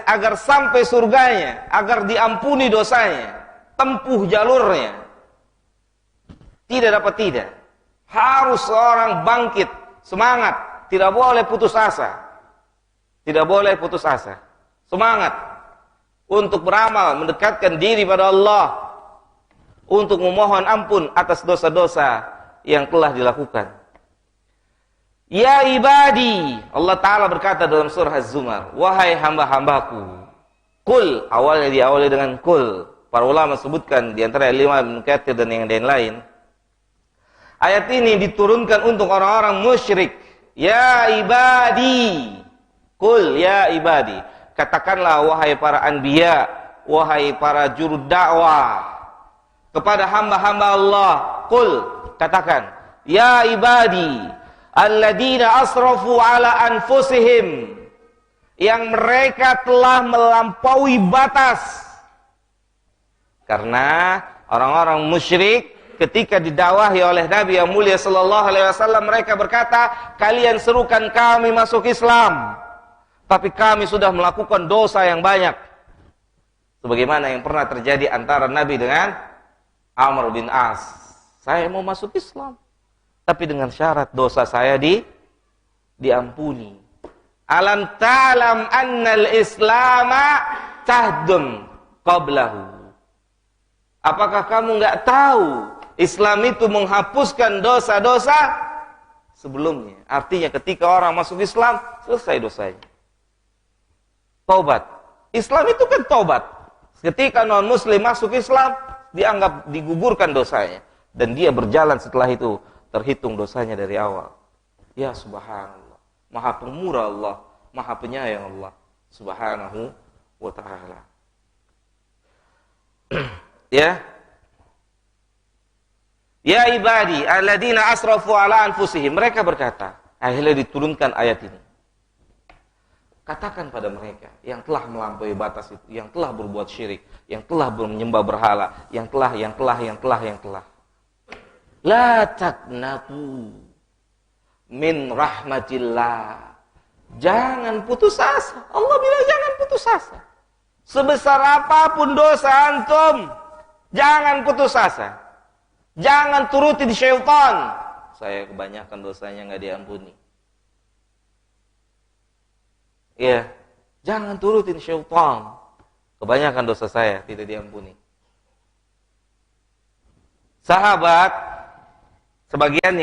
Agar sampai surganya, agar diampuni dosanya, tempuh jalurnya. Tidak dapat tidak. Harus seorang bangkit, semangat, tidak boleh putus asa. Tidak boleh putus asa. Semangat untuk beramal, mendekatkan diri pada Allah, untuk memohon ampun atas dosa-dosa yang telah dilakukan. Ya ibadi, Allah Ta'ala berkata dalam surah Az-Zumar, wahai hamba-hambaku. Kul, awalnya diawali dengan kul. Para ulama sebutkan di antara Imam Ibnu Katsir dan yang lain. Ayat ini diturunkan untuk orang-orang musyrik. Ya ibadi, kul ya ibadi. Katakanlah wahai para anbiya, wahai para juru dakwah kepada hamba-hamba Allah. Kul, katakan, ya ibadi alladzina asrafu ala anfusihim, yang mereka telah melampaui batas. Karena orang-orang musyrik ketika didakwahi oleh Nabi yang mulia sallallahu alaihi wasallam, mereka berkata, kalian serukan kami masuk Islam, tapi kami sudah melakukan dosa yang banyak. Sebagaimana yang pernah terjadi antara Nabi dengan Amr bin As. Saya mau masuk Islam, tapi dengan syarat dosa saya diampuni. Alam ta'lam annal islama tahdum qablahu. Apakah kamu enggak tahu Islam itu menghapuskan dosa-dosa sebelumnya? Artinya ketika orang masuk Islam, selesai dosanya. Taubat. Islam itu kan taubat. Ketika non-muslim masuk Islam, dianggap digugurkan dosanya. Dan dia berjalan setelah itu, terhitung dosanya dari awal. Ya subhanallah, maha pemurah Allah, maha penyayang Allah Subhanahu wa ta'ala. Ya. Ya ibadi alladzina asrafu ala anfusihim. Mereka berkata, akhirnya diturunkan ayat ini. Katakan pada mereka yang telah melampaui batas itu, yang telah berbuat syirik, yang telah menyembah berhala, yang telah. La taqnatu min rahmatillah. Jangan putus asa. Allah bilang jangan putus asa. Sebesar apapun dosa antum, jangan putus asa. Jangan turuti di syaitan. Saya kebanyakan dosanya nggak diampuni. Iya, jangan turutin syaitan. Kebanyakan dosa saya tidak diampuni. Sahabat, sebagian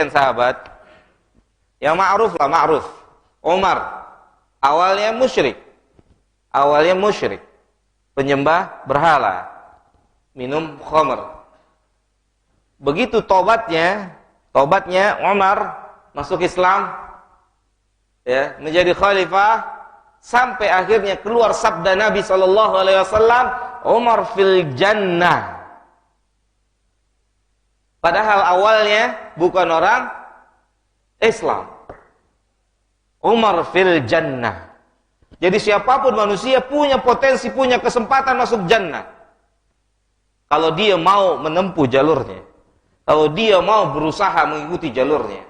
sahabat, yang ma'ruf, Umar, awalnya musyrik, penyembah berhala, minum khamr. Begitu tobatnya Umar masuk Islam, ya, menjadi khalifah, sampai akhirnya keluar sabda Nabi SAW, Umar fil jannah. Padahal awalnya bukan orang Islam. Umar fil jannah. Jadi siapapun manusia punya potensi, punya kesempatan masuk jannah. Kalau dia mau menempuh jalurnya. Kalau dia mau berusaha mengikuti jalurnya.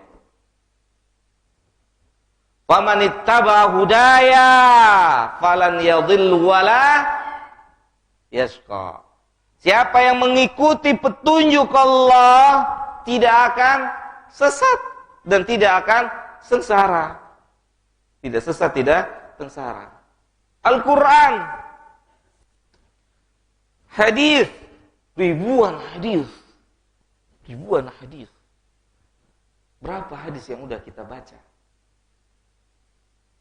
Faman ittaba hudaya falan yadhillu wala yashqa. Siapa yang mengikuti petunjuk Allah tidak akan sesat dan tidak akan sengsara. Tidak sesat, tidak sengsara. Al-Quran, hadis, ribuan hadis. Berapa hadis yang sudah kita baca?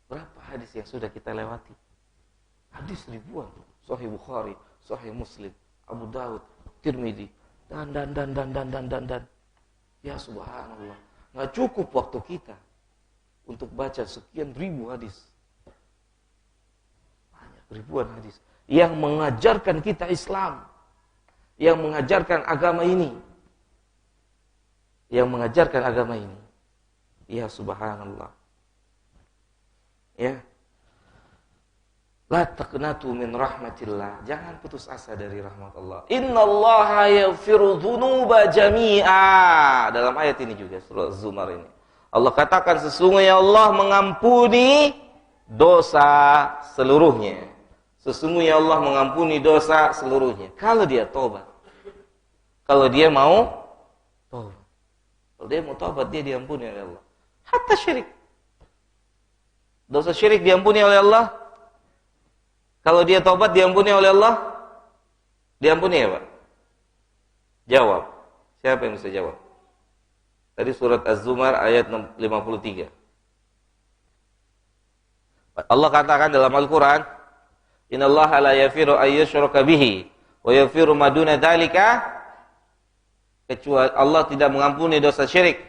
Berapa hadis yang sudah kita lewati? Hadis ribuan. Sahih Bukhari, Sahih Muslim, Abu Daud, Tirmidzi, dan. Ya subhanallah. Nggak cukup waktu kita untuk baca sekian ribu hadis. Banyak ribuan hadis yang mengajarkan kita Islam, yang mengajarkan agama ini. Ya subhanallah. Ya. La taqnatu min rahmatillah. Jangan putus asa dari rahmat Allah. Innallaha yaghfiru dzunuba jami'a. Dalam ayat ini juga, surah Az-Zumar ini. Allah katakan sesungguhnya Allah mengampuni dosa seluruhnya. Sesungguhnya Allah mengampuni dosa seluruhnya. Kalau dia tobat. Kalau dia mau tobat. Kalau dia mau tobat, dia diampuni oleh Allah. Hatta syirik. Dosa syirik diampuni oleh Allah. Kalau dia tobat diampuni oleh Allah. Diampuni ya Pak? Jawab. Siapa yang bisa jawab? Tadi surat Az-Zumar ayat 53. Allah katakan dalam Al-Quran, Innallaha la yaghfiru ayyushraka bihi wa yaghfiru ma duna dzalika, kecuali Allah tidak mengampuni dosa syirik,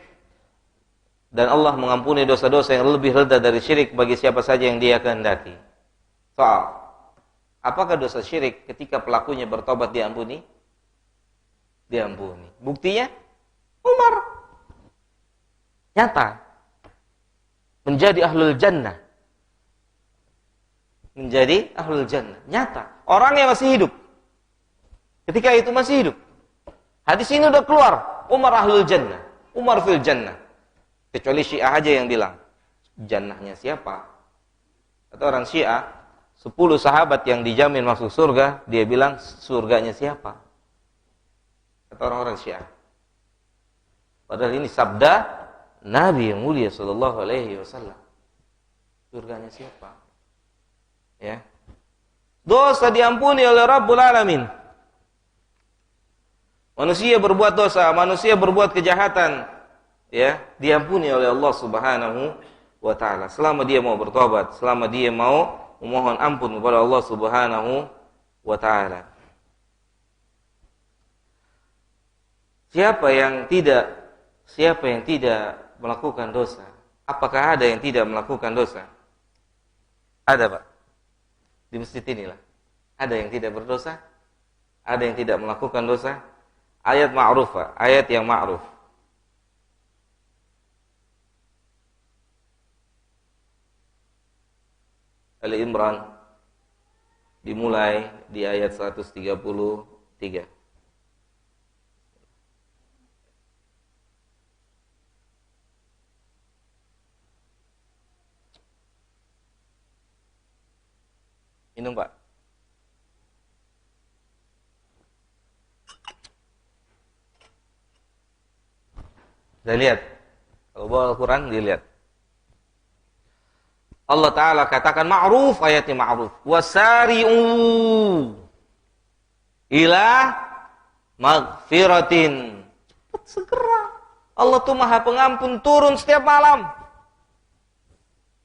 dan Allah mengampuni dosa-dosa yang lebih rendah dari syirik bagi siapa saja yang Dia kehendaki. Soal, apakah dosa syirik ketika pelakunya bertobat diampuni? Diampuni. Buktinya Umar nyata menjadi ahlul jannah. Menjadi ahlul jannah. Nyata. Orangnya masih hidup. Ketika itu masih hidup. Hadis ini udah keluar. Umar ahlul jannah. Umar fil jannah. Kecuali Syiah aja yang bilang. Jannahnya siapa? Atau orang Syiah, 10 sahabat yang dijamin masuk surga, dia bilang surganya siapa? Atau orang-orang Syiah. Padahal ini sabda Nabi yang mulia sallallahu alaihi wasallam. Surganya siapa? Ya. Dosa diampuni oleh Rabbul Alamin. Manusia berbuat dosa, manusia berbuat kejahatan, ya, diampuni oleh Allah Subhanahu wa taala. Selama dia mau bertobat, selama dia mau memohon ampun kepada Allah Subhanahu wa taala. Siapa yang tidak melakukan dosa? Apakah ada yang tidak melakukan dosa? Ada, Pak. Di masjid inilah. Ada yang tidak berdosa? Ada yang tidak melakukan dosa? Ayat ma'rufah, ayat yang ma'ruf. Ali Imran dimulai di ayat 133. Minum, Pak. Sudah lihat? Kalau bawa Al-Quran, dilihat. Allah Ta'ala katakan ma'ruf, ayatnya ma'ruf. Wasari'u ila magfiratin. Cepat segera. Allah tuh maha pengampun, turun setiap malam.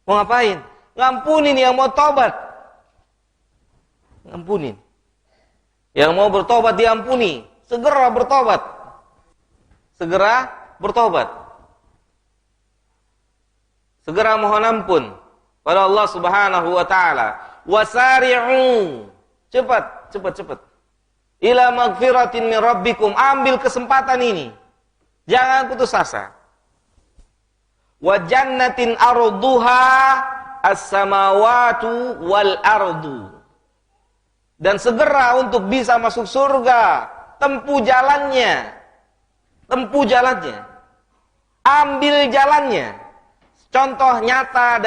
Mau ngapain? Ngampunin yang mau tobat. Ngampunin. Yang mau bertobat diampuni. Segera bertobat. Segera bertobat. Segera mohon ampun pada Allah Subhanahu wa taala. Wasari'u. Cepat. Ila magfiratin min rabbikum. Ambil kesempatan ini. Jangan putus asa. Wa jannatin arduha as-samawatu wal ardu. Dan segera untuk bisa masuk surga, tempuh jalannya. Ambil jalannya. Contoh nyata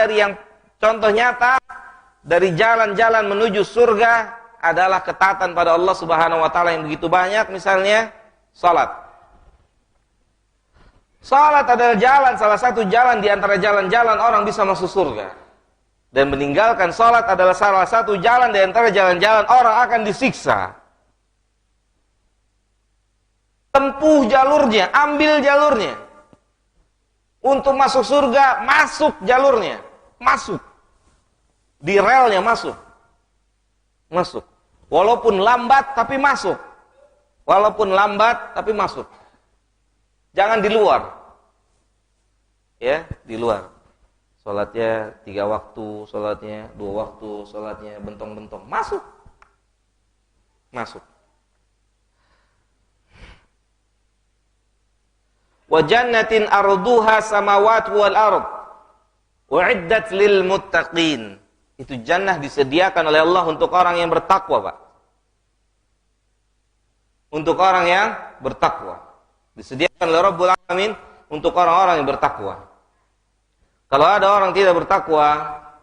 dari jalan-jalan menuju surga adalah ketaatan pada Allah Subhanahu wa taala yang begitu banyak, misalnya salat. Salat adalah salah satu jalan di antara jalan-jalan orang bisa masuk surga. Dan meninggalkan salat adalah salah satu jalan di antara jalan-jalan orang akan disiksa. Tempuh jalurnya, ambil jalurnya. Untuk masuk surga, masuk jalurnya. Masuk. Di relnya masuk. Walaupun lambat tapi masuk. Jangan di luar. Ya, di luar. Salatnya 3 waktu, salatnya 2 waktu, salatnya bentong-bentong. Masuk. Wa jannatin arduha samawati wal ard. Uiddat lil muttaqin. Itu jannah disediakan oleh Allah untuk orang yang bertakwa, Pak. Untuk orang yang bertakwa. Disediakan oleh Rabbul Alamin untuk orang-orang yang bertakwa. Kalau ada orang tidak bertakwa,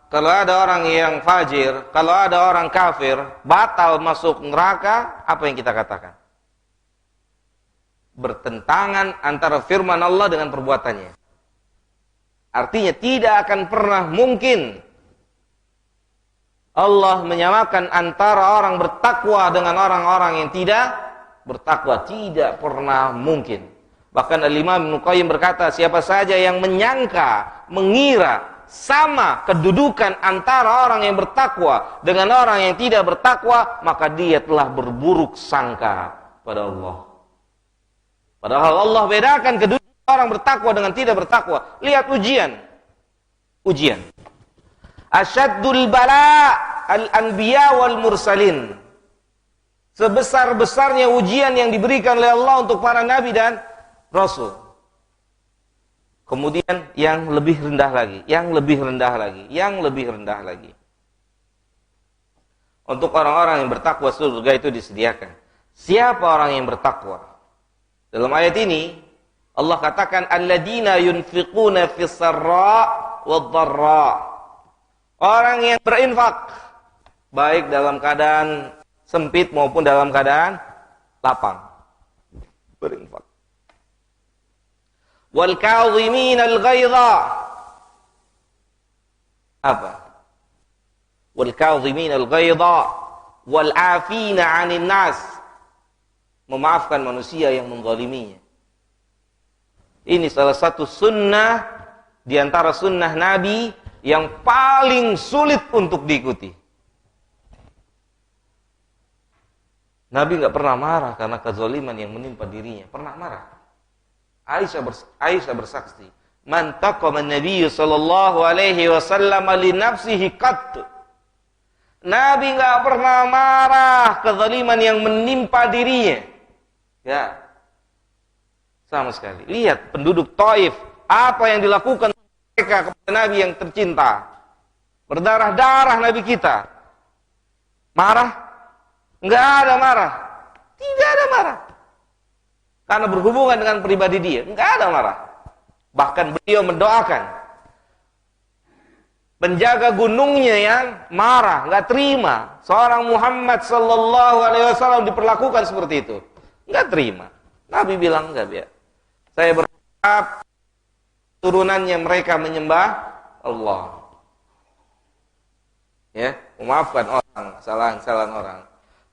kalau ada orang yang fajir, kalau ada orang kafir, batal masuk neraka, apa yang kita katakan? Bertentangan antara firman Allah dengan perbuatannya. Artinya tidak akan pernah mungkin Allah menyamakan antara orang bertakwa dengan orang-orang yang tidak bertakwa. Tidak pernah mungkin. Bahkan Al-Imam Ibnu Qayyim berkata, siapa saja yang menyangka, mengira sama kedudukan antara orang yang bertakwa dengan orang yang tidak bertakwa, maka dia telah berburuk sangka pada Allah. Padahal Allah bedakan kedudukan orang bertakwa dengan tidak bertakwa. Lihat ujian. Asyaddul bala al-anbiya wal mursalin. Sebesar-besarnya ujian yang diberikan oleh Allah untuk para nabi dan rasul. Kemudian yang lebih rendah lagi. Untuk orang-orang yang bertakwa surga itu disediakan. Siapa orang yang bertakwa? Dalam ayat ini Allah katakan alladzina yunfiquna fis sarra wad dharra. Orang yang berinfak baik dalam keadaan sempit maupun dalam keadaan lapang. Berinfak. Wal kadhiminal ghaidha. Apa? Wal kadhiminal ghaidha wal 'afina 'anil nas. Memaafkan manusia yang menzaliminya. Ini salah satu sunnah di antara sunnah Nabi yang paling sulit untuk diikuti. Nabi nggak pernah marah karena kezaliman yang menimpa dirinya. Pernah marah. Aisyah bersaksi, "Man taqama an-nabiy sallallahu alaihi wasallam li nafsihi qatt." Nabi nggak pernah marah kezaliman yang menimpa dirinya. Ya, Sama sekali. Lihat penduduk Taif, apa yang dilakukan mereka kepada Nabi yang tercinta. Berdarah-darah Nabi kita. Marah? Enggak ada marah. Tidak ada marah. Karena berhubungan dengan pribadi dia, enggak ada marah. Bahkan beliau mendoakan penjaga gunungnya yang marah, enggak terima seorang Muhammad sallallahu alaihi wasallam diperlakukan seperti itu. Enggak terima. Nabi bilang enggak, biar. Saya berharap turunannya mereka menyembah Allah. Ya, memaafkan orang, kesalahan-kesalahan orang.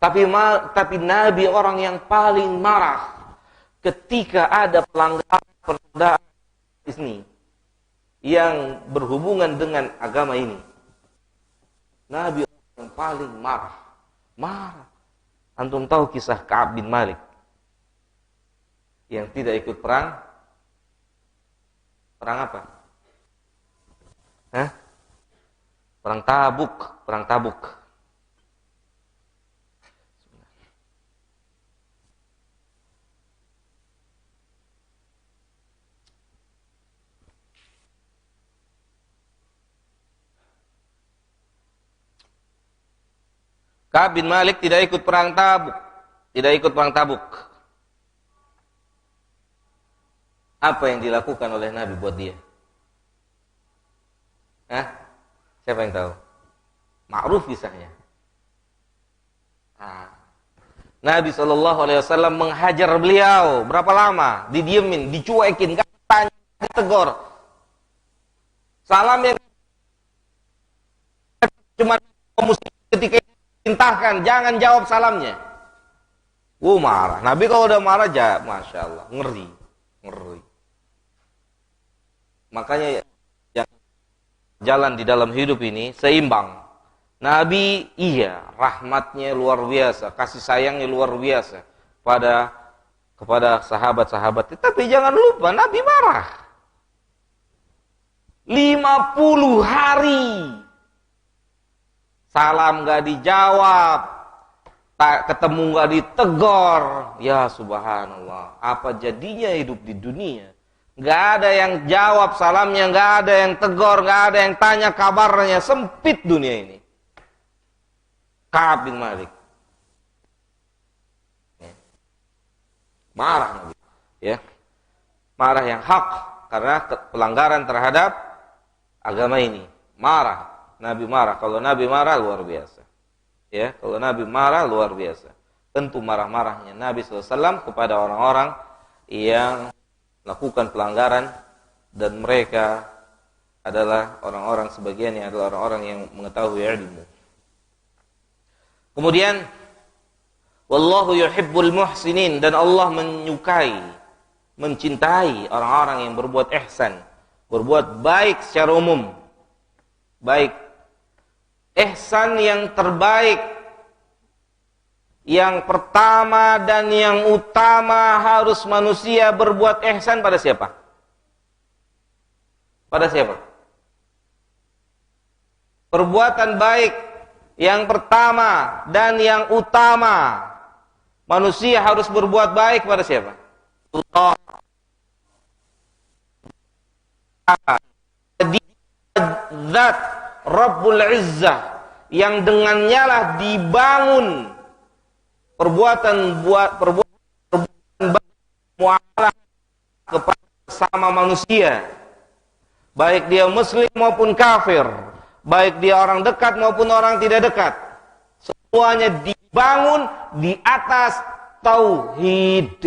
Tapi Nabi orang yang paling marah ketika ada pelanggaran ini yang berhubungan dengan agama ini. Nabi yang paling marah. Antum tahu kisah Ka'ab bin Malik yang tidak ikut perang? Perang apa? Hah? Perang Tabuk. Ka'ab bin Malik tidak ikut perang Tabuk. Apa yang dilakukan oleh Nabi buat dia? Siapa yang tahu? Ma'ruf kisahnya. Nabi SAW menghajar beliau. Berapa lama? Didiemin, dicuekin, gak tanya, ditegur. Salam yang cuma ketika perintahkan, jangan jawab salamnya. Marah. Nabi kalau udah marah, Masya Allah, ngeri. Makanya jalan di dalam hidup ini seimbang. Nabi, rahmatnya luar biasa, kasih sayangnya luar biasa kepada sahabat-sahabat. Tapi jangan lupa, Nabi marah. 50 hari. Salam gak dijawab, ketemu gak ditegor. Ya subhanallah, apa jadinya hidup di dunia? Gak ada yang jawab salamnya, gak ada yang tegor, gak ada yang tanya kabarnya. Sempit dunia ini. Ka'ab bin Malik marah Nabi, marah yang hak karena pelanggaran terhadap agama ini. Nabi marah. Kalau Nabi marah luar biasa. Kalau Nabi marah luar biasa. Tentu marah-marahnya Nabi SAW kepada orang-orang yang melakukan pelanggaran, dan mereka adalah orang-orang, sebagiannya adalah orang-orang yang mengetahui ilmu. Kemudian wallahu yuhibbul muhsinin, dan Allah menyukai, mencintai orang-orang yang berbuat ihsan, berbuat baik secara umum. Baik ihsan yang terbaik, yang pertama dan yang utama harus manusia berbuat ihsan pada siapa? Pada siapa? Perbuatan baik yang pertama dan yang utama manusia harus berbuat baik pada siapa? Allah. Zat Rabbul Izzah, yang dengannya lah dibangun perbuatan muamalah kepada sama manusia, baik dia muslim maupun kafir, baik dia orang dekat maupun orang tidak dekat, semuanya dibangun di atas tauhid.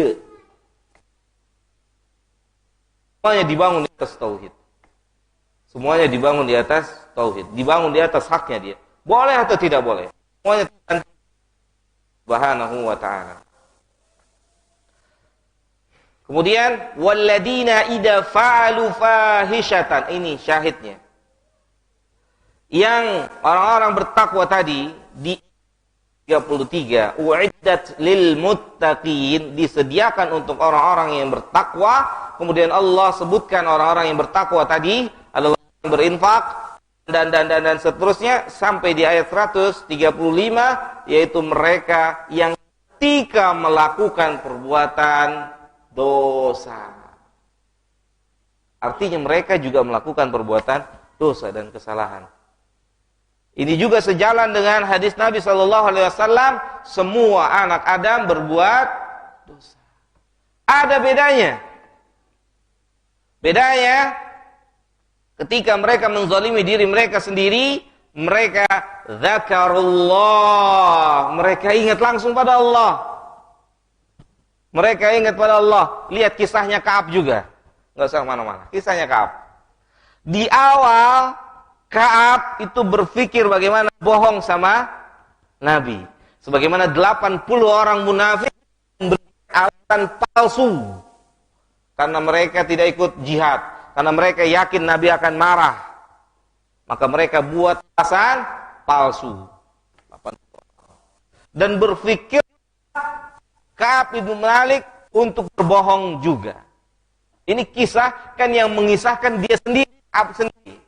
Semuanya dibangun di atas tauhid. Semuanya dibangun di atas tauhid, dibangun di atas haknya dia. Boleh atau tidak boleh? Semuanya Subhanahu wa ta'ala. Kemudian walladzina idza fa'alu fahishatan, ini syahidnya. Yang orang-orang bertakwa tadi di 33, uiddat lil muttaqin, disediakan untuk orang-orang yang bertakwa. Kemudian Allah sebutkan orang-orang yang bertakwa tadi adalah yang berinfak dan seterusnya sampai di ayat 135, yaitu mereka yang ketika melakukan perbuatan dosa. Artinya mereka juga melakukan perbuatan dosa dan kesalahan. Ini juga sejalan dengan hadis Nabi SAW, semua anak Adam berbuat dosa. Ada bedanya. Bedanya ketika mereka menzalimi diri mereka sendiri, mereka zakarullah, mereka ingat langsung pada Allah. Mereka ingat pada Allah. Lihat kisahnya Ka'ab juga. Nggak usah kemana-mana. Kisahnya Ka'ab. Di awal, Ka'ab itu berpikir bagaimana bohong sama Nabi. Sebagaimana 80 orang munafik memberikan alasan palsu. Karena mereka tidak ikut jihad. Karena mereka yakin Nabi akan marah. Maka mereka buat alasan palsu. Dan berpikir Ka'ab bin Malik untuk berbohong juga. Ini kisah kan yang mengisahkan dia sendiri, Ka'ab sendiri.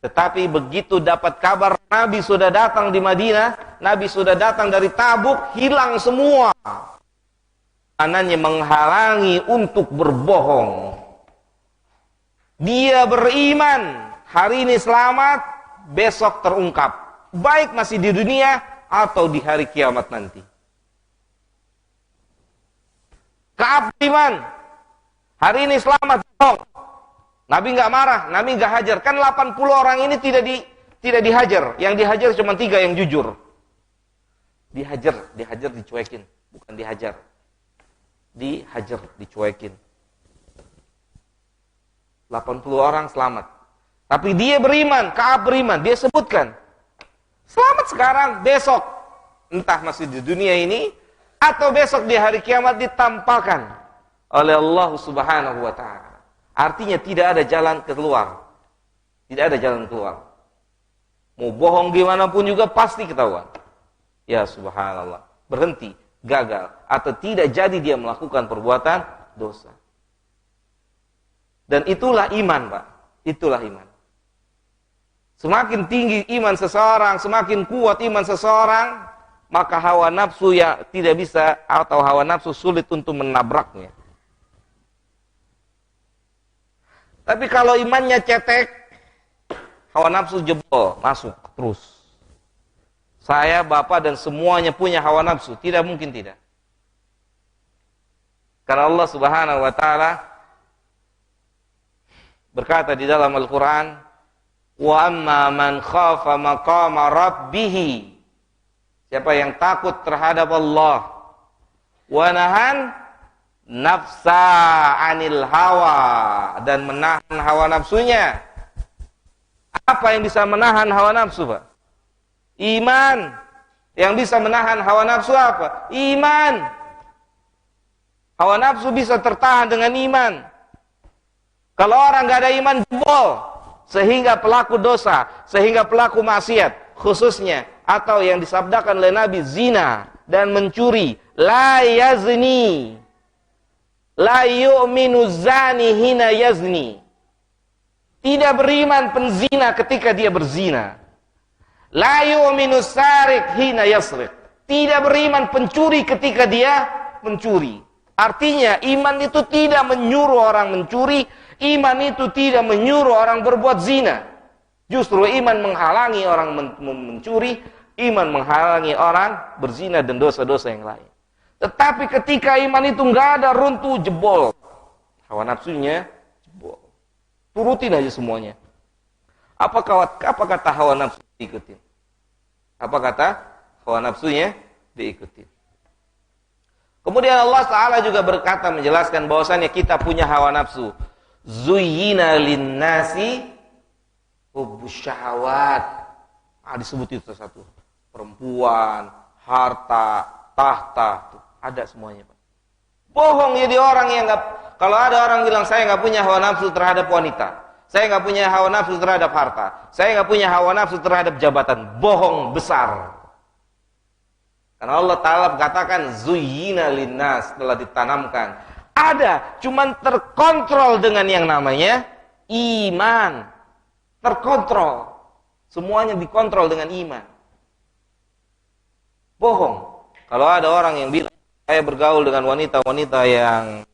Tetapi begitu dapat kabar Nabi sudah datang di Madinah, Nabi sudah datang dari Tabuk, hilang semua. Anaknya menghalangi untuk berbohong. Dia beriman, hari ini selamat, besok terungkap. Baik masih di dunia atau di hari kiamat nanti. Ka'ab beriman, hari ini selamat, bohong. Nabi nggak marah, Nabi nggak hajar. Kan 80 orang ini tidak dihajar. Yang dihajar cuma 3 yang jujur. Dihajar dicuekin, bukan dihajar. Dihajar, dicuekin. 80 orang selamat. Tapi dia beriman, Ka'ab beriman, dia sebutkan. Selamat sekarang, besok. Entah masih di dunia ini, atau besok di hari kiamat ditampakkan oleh Allah Subhanahu wa ta'ala. Artinya tidak ada jalan keluar. Tidak ada jalan keluar. Mau bohong gimana pun juga pasti ketahuan. Ya subhanallah. Berhenti, gagal. Atau tidak jadi dia melakukan perbuatan dosa. Dan itulah iman, Pak. Itulah iman. Semakin tinggi iman seseorang, semakin kuat iman seseorang, maka hawa nafsu ya tidak bisa, atau hawa nafsu sulit untuk menabraknya. Tapi kalau imannya cetek, hawa nafsu jebol, masuk terus. Saya, bapak, dan semuanya punya hawa nafsu. Tidak mungkin tidak. Karena Allah Subhanahu wa ta'ala berkata di dalam Al-Quran, wa amma man khafa maqama rabbih, siapa yang takut terhadap Allah, wa nahan nafsa anil hawa, dan menahan hawa nafsunya. Apa yang bisa menahan hawa nafsu, Pak? Iman. Yang bisa menahan hawa nafsu apa? Iman. Hawa nafsu bisa tertahan dengan iman. Kalau orang gak ada iman, jebol. Sehingga pelaku dosa, sehingga pelaku maksiat, khususnya, atau yang disabdakan oleh Nabi, zina dan mencuri. La yazni, la yu'minu zani hina yazni. Tidak beriman penzina ketika dia berzina. La yu'minu sarik hina yasrik. Tidak beriman pencuri ketika dia mencuri. Artinya iman itu tidak menyuruh orang mencuri, iman itu tidak menyuruh orang berbuat zina. Justru iman menghalangi orang mencuri, iman menghalangi orang berzina dan dosa-dosa yang lain. Tetapi ketika iman itu nggak ada, runtuh, jebol. Hawa nafsunya jebol. Turutin aja semuanya. Apa kata hawa nafsu diikutin? Apa kata hawa nafsunya diikutin? Kemudian Allah Ta'ala juga berkata, menjelaskan bahwasannya kita punya hawa nafsu. Zuyyina linnasi hubbus syahawat. Disebut itu satu. Perempuan, harta, tahta. Ada semuanya, Pak. Bohong jadi orang yang nggak. Kalau ada orang bilang saya nggak punya hawa nafsu terhadap wanita, saya nggak punya hawa nafsu terhadap harta, saya nggak punya hawa nafsu terhadap jabatan, bohong besar. Karena Allah Ta'ala katakan zuyyina linnas, telah ditanamkan. Ada, cuman terkontrol dengan yang namanya iman. Terkontrol. Semuanya dikontrol dengan iman. Bohong. Kalau ada orang yang bilang saya bergaul dengan wanita-wanita yang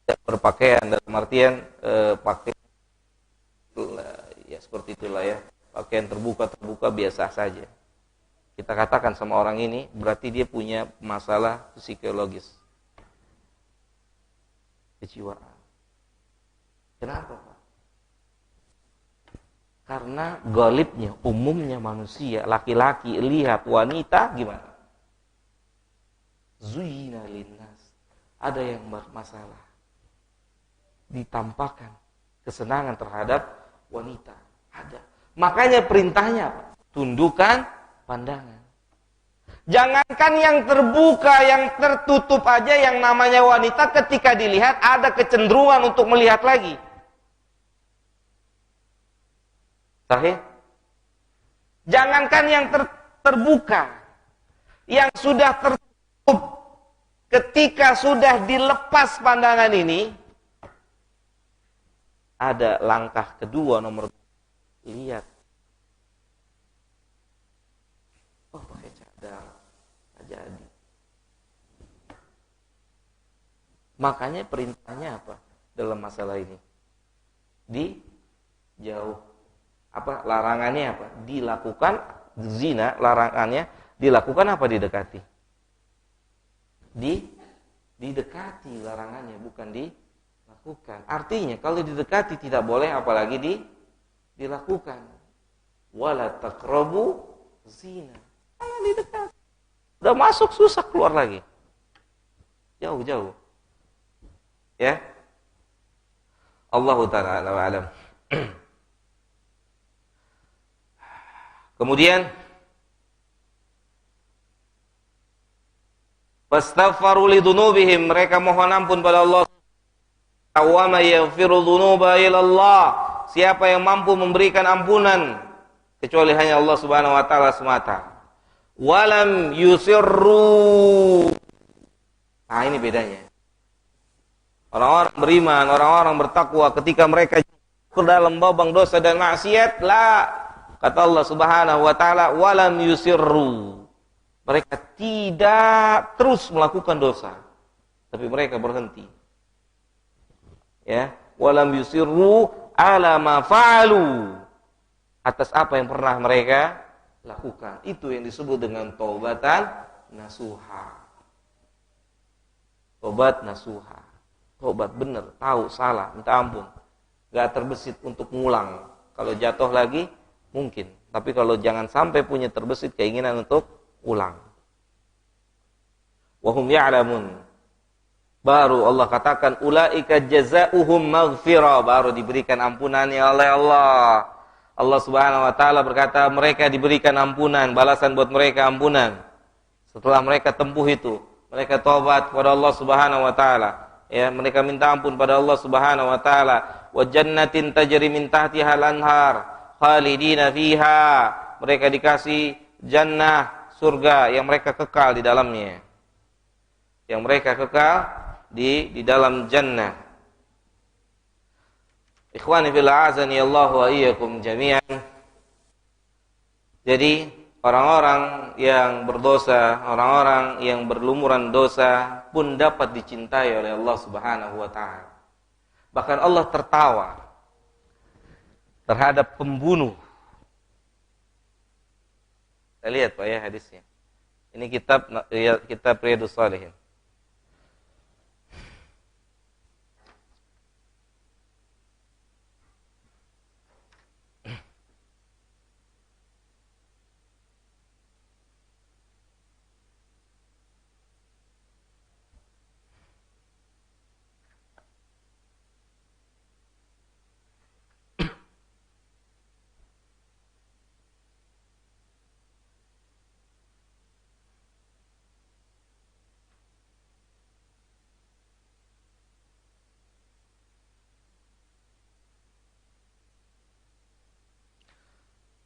tidak berpakaian, dalam artian pakaian ya seperti itulah ya, pakaian terbuka biasa saja. Kita katakan sama orang ini berarti dia punya masalah psikologis, kejiwaan. Kenapa, Pak? Karena galibnya, umumnya manusia, laki-laki lihat wanita gimana? Zuyina linnas. Ada yang bermasalah. Ditampakkan kesenangan terhadap wanita. Ada. Makanya perintahnya apa? Tundukkan pandangan. Jangankan yang terbuka, yang tertutup aja yang namanya wanita ketika dilihat ada kecenderungan untuk melihat lagi. Sahih? Jangankan yang terbuka, yang sudah tertutup, ketika sudah dilepas pandangan ini, ada langkah kedua nomor lihat. Oh, pakai cadar, jadi. Makanya perintahnya apa dalam masalah ini? Dijauh. Apa larangannya apa? Dilakukan zina, larangannya dilakukan apa didekati? Didekati larangannya, bukan dilakukan. Artinya kalau didekati tidak boleh, apalagi dilakukan. Wala taqrabu zina. Jangan didekati. Udah masuk susah keluar lagi. Jauh-jauh. Ya. Allahu ta'ala alam. Kemudian fastaghfaru lidunubihim, mereka mohon ampun pada Allah. Wa may yaghfiru dzunuba illa Allah. Siapa yang mampu memberikan ampunan kecuali hanya Allah Subhanahu wa taala semata. Walam yusirru. Nah, ini bedanya. Orang-orang beriman, orang-orang bertakwa ketika mereka ke dalam lubang dosa dan maksiat, kata Allah Subhanahu wa taala, walam yusirru. Mereka tidak terus melakukan dosa, tapi mereka berhenti. Ya, walam yusirru ala ma fa'alu. Atas apa yang pernah mereka lakukan. Itu yang disebut dengan taubatan nasuha. Tobat nasuha. Tobat benar, tahu salah, minta ampun. Gak terbesit untuk ngulang. Kalau jatuh lagi mungkin, tapi kalau jangan sampai punya terbesit keinginan untuk ulang. Wahum ya'lamun. Baru Allah katakan ulaika jazaohum maghfirah, baru diberikan ampunannya oleh Allah. Allah Subhanahu wa taala berkata mereka diberikan ampunan, balasan buat mereka ampunan. Setelah mereka tempuh itu, mereka taubat kepada Allah Subhanahu wa taala. Ya, mereka minta ampun pada Allah Subhanahu wa taala. Wa jannatin tajri min tahtiha al-anhar khalidina fiha, mereka dikasih jannah, surga yang mereka kekal di dalamnya, yang mereka kekal di dalam jannah. Ikhwani fillah azani Allah wa iyyakum jami'an. Jadi orang-orang yang berdosa, orang-orang yang berlumuran dosa pun dapat dicintai oleh Allah Subhanahu wa taala. Bahkan Allah tertawa terhadap pembunuh. Kita lihat Pak ya hadisnya. Ini kitab Riyadhus Shalihin.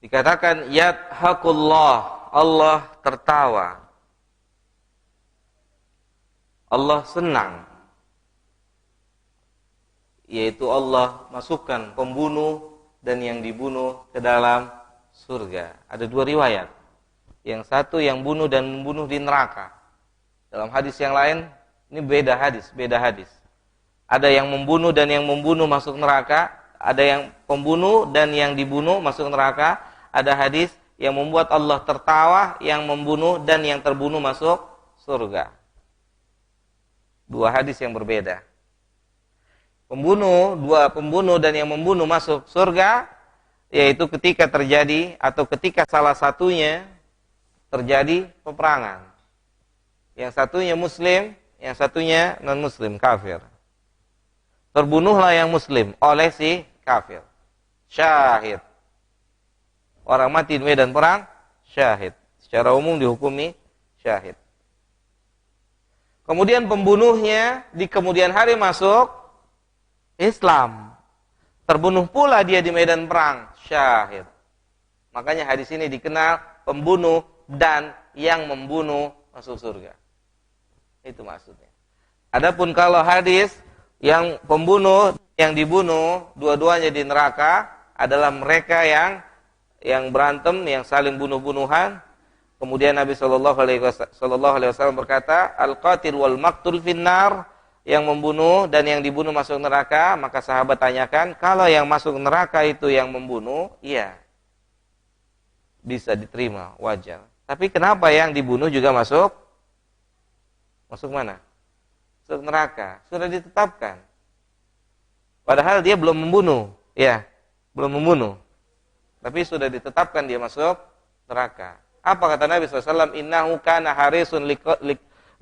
Dikatakan yadhakullah, Allah tertawa. Allah senang. Yaitu Allah masukkan pembunuh dan yang dibunuh ke dalam surga. Ada dua riwayat. Yang satu yang bunuh dan membunuh di neraka. Dalam hadis yang lain, ini beda hadis. Ada yang membunuh dan yang membunuh masuk neraka, ada yang pembunuh dan yang dibunuh masuk neraka, ada hadis yang membuat Allah tertawa, yang membunuh dan yang terbunuh masuk surga. Dua hadis yang berbeda. Dua pembunuh dan yang membunuh masuk surga, yaitu ketika terjadi atau ketika salah satunya terjadi peperangan. Yang satunya muslim, yang satunya non-muslim, kafir. Terbunuhlah yang muslim oleh si kafir. Syahid. Orang mati di medan perang, syahid. Secara umum dihukumi syahid. Kemudian pembunuhnya di kemudian hari masuk Islam. Terbunuh pula dia di medan perang, syahid. Makanya hadis ini dikenal pembunuh dan yang membunuh masuk surga. Itu maksudnya. Adapun kalau hadis yang pembunuh, yang dibunuh, dua-duanya di neraka adalah mereka yang berantem, yang saling bunuh-bunuhan. Kemudian Nabi Shallallahu Alaihi Wasallam berkata, al-qatil wal maqtul finnar, yang membunuh dan yang dibunuh masuk neraka. Maka sahabat tanyakan, kalau yang masuk neraka itu yang membunuh, iya, bisa diterima, wajar. Tapi kenapa yang dibunuh juga masuk? Masuk mana? Masuk neraka. Sudah ditetapkan. Padahal dia belum membunuh. Ya, belum membunuh. Tapi sudah ditetapkan dia masuk neraka. Apa kata Nabi SAW? Innahu kana harisun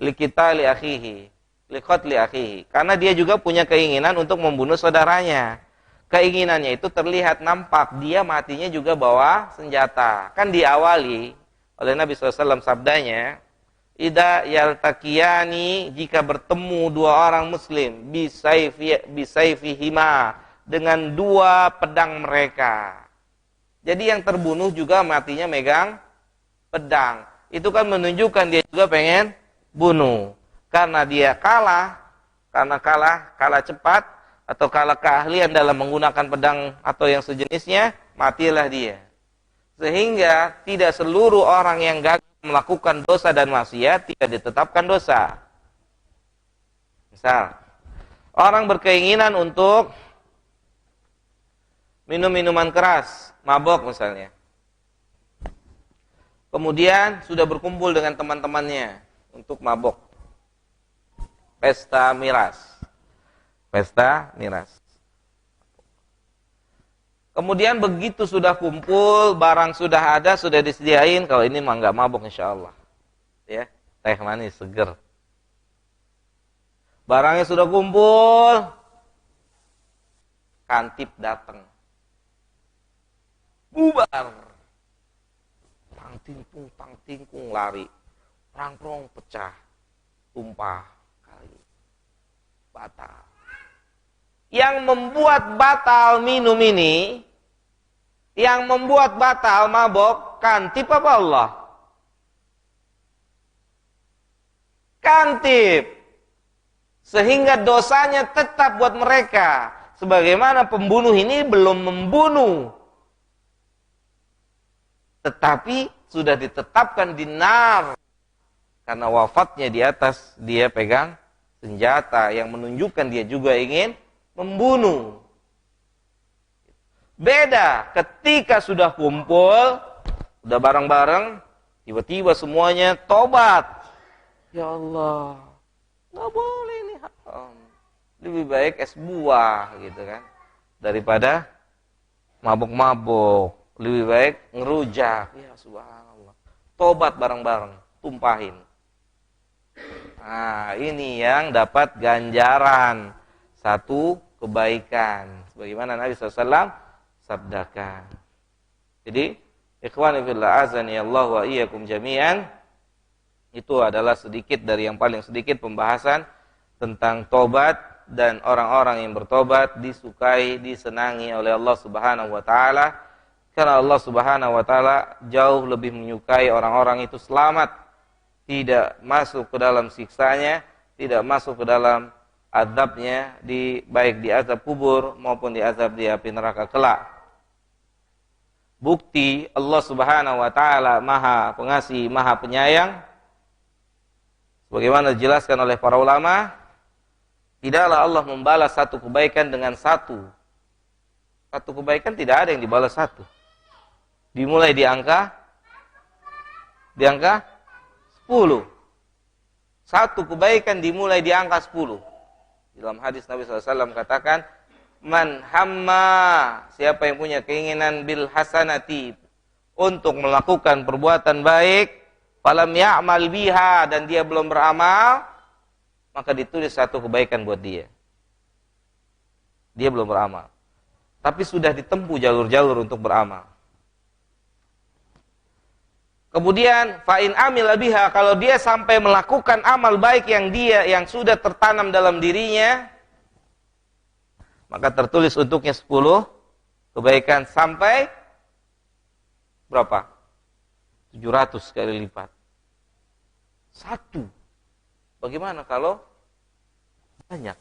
liqitali akhihi. Liqatli akhihi. Karena dia juga punya keinginan untuk membunuh saudaranya. Keinginannya itu terlihat nampak. Dia matinya juga bawa senjata. Kan diawali oleh Nabi SAW sabdanya, Ida yaltaqiyani, jika bertemu dua orang muslim, bisayfihima, dengan dua pedang mereka. Jadi yang terbunuh juga matinya megang pedang. Itu kan menunjukkan dia juga pengen bunuh. Karena dia kalah cepat, atau kalah keahlian dalam menggunakan pedang atau yang sejenisnya, matilah dia. Sehingga tidak seluruh orang yang gagal melakukan dosa dan maksiat tidak ditetapkan dosa. Misal, orang berkeinginan untuk minum minuman keras, mabok misalnya. Kemudian sudah berkumpul dengan teman-temannya untuk mabok. Pesta miras. Kemudian begitu sudah kumpul, barang sudah ada, sudah disediain. Kalau ini mah nggak mabok insya Allah. Ya, teh manis, seger. Barangnya sudah kumpul, kantip datang. Bubar. Pang tingkung lari. Prang-prong pecah. Tumpah kali. Batal. Yang membuat batal minum ini, yang membuat batal mabok, kantip apa Allah? Kantip. Sehingga dosanya tetap buat mereka. Sebagaimana pembunuh ini belum membunuh, tetapi sudah ditetapkan di nar. Karena wafatnya di atas dia pegang senjata yang menunjukkan dia juga ingin membunuh. Beda ketika sudah kumpul, sudah bareng-bareng, tiba-tiba semuanya tobat. Ya Allah, nggak boleh ini haram. Lebih baik es buah gitu kan, daripada mabuk-mabuk. Lebih baik ngerujak. Ya subhanallah. Tobat bareng-bareng, tumpahin. Nah, ini yang dapat ganjaran. Satu, kebaikan. Sebagaimana Nabi SAW sabdakan. Jadi, ikhwani fillah azani Allah wa iyyakum jami'an, itu adalah sedikit dari yang paling sedikit pembahasan tentang tobat, dan orang-orang yang bertobat disukai, disenangi oleh Allah Subhanahu wa taala. Karena Allah Subhanahu wa taala jauh lebih menyukai orang-orang itu selamat, tidak masuk ke dalam siksanya, tidak masuk ke dalam azabnya, baik di azab kubur maupun di azab di api neraka kelak. Bukti Allah Subhanahu wa taala Maha Pengasih, Maha Penyayang. Sebagaimana dijelaskan oleh para ulama, tidaklah Allah membalas satu kebaikan dengan satu. Satu kebaikan tidak ada yang dibalas satu. Dimulai di angka 10. Satu kebaikan dimulai di angka 10. Dalam hadis Nabi SAW katakan, man hamma, siapa yang punya keinginan bil hasanati, untuk melakukan perbuatan baik, falam ya'mal biha, dan dia belum beramal, maka ditulis satu kebaikan buat dia. Dia belum beramal, tapi sudah ditempuh jalur-jalur untuk beramal. Kemudian fa'in amil biha, kalau dia sampai melakukan amal baik yang sudah tertanam dalam dirinya, maka tertulis untuknya 10 kebaikan sampai berapa? 700 kali lipat. Satu. Bagaimana kalau banyak?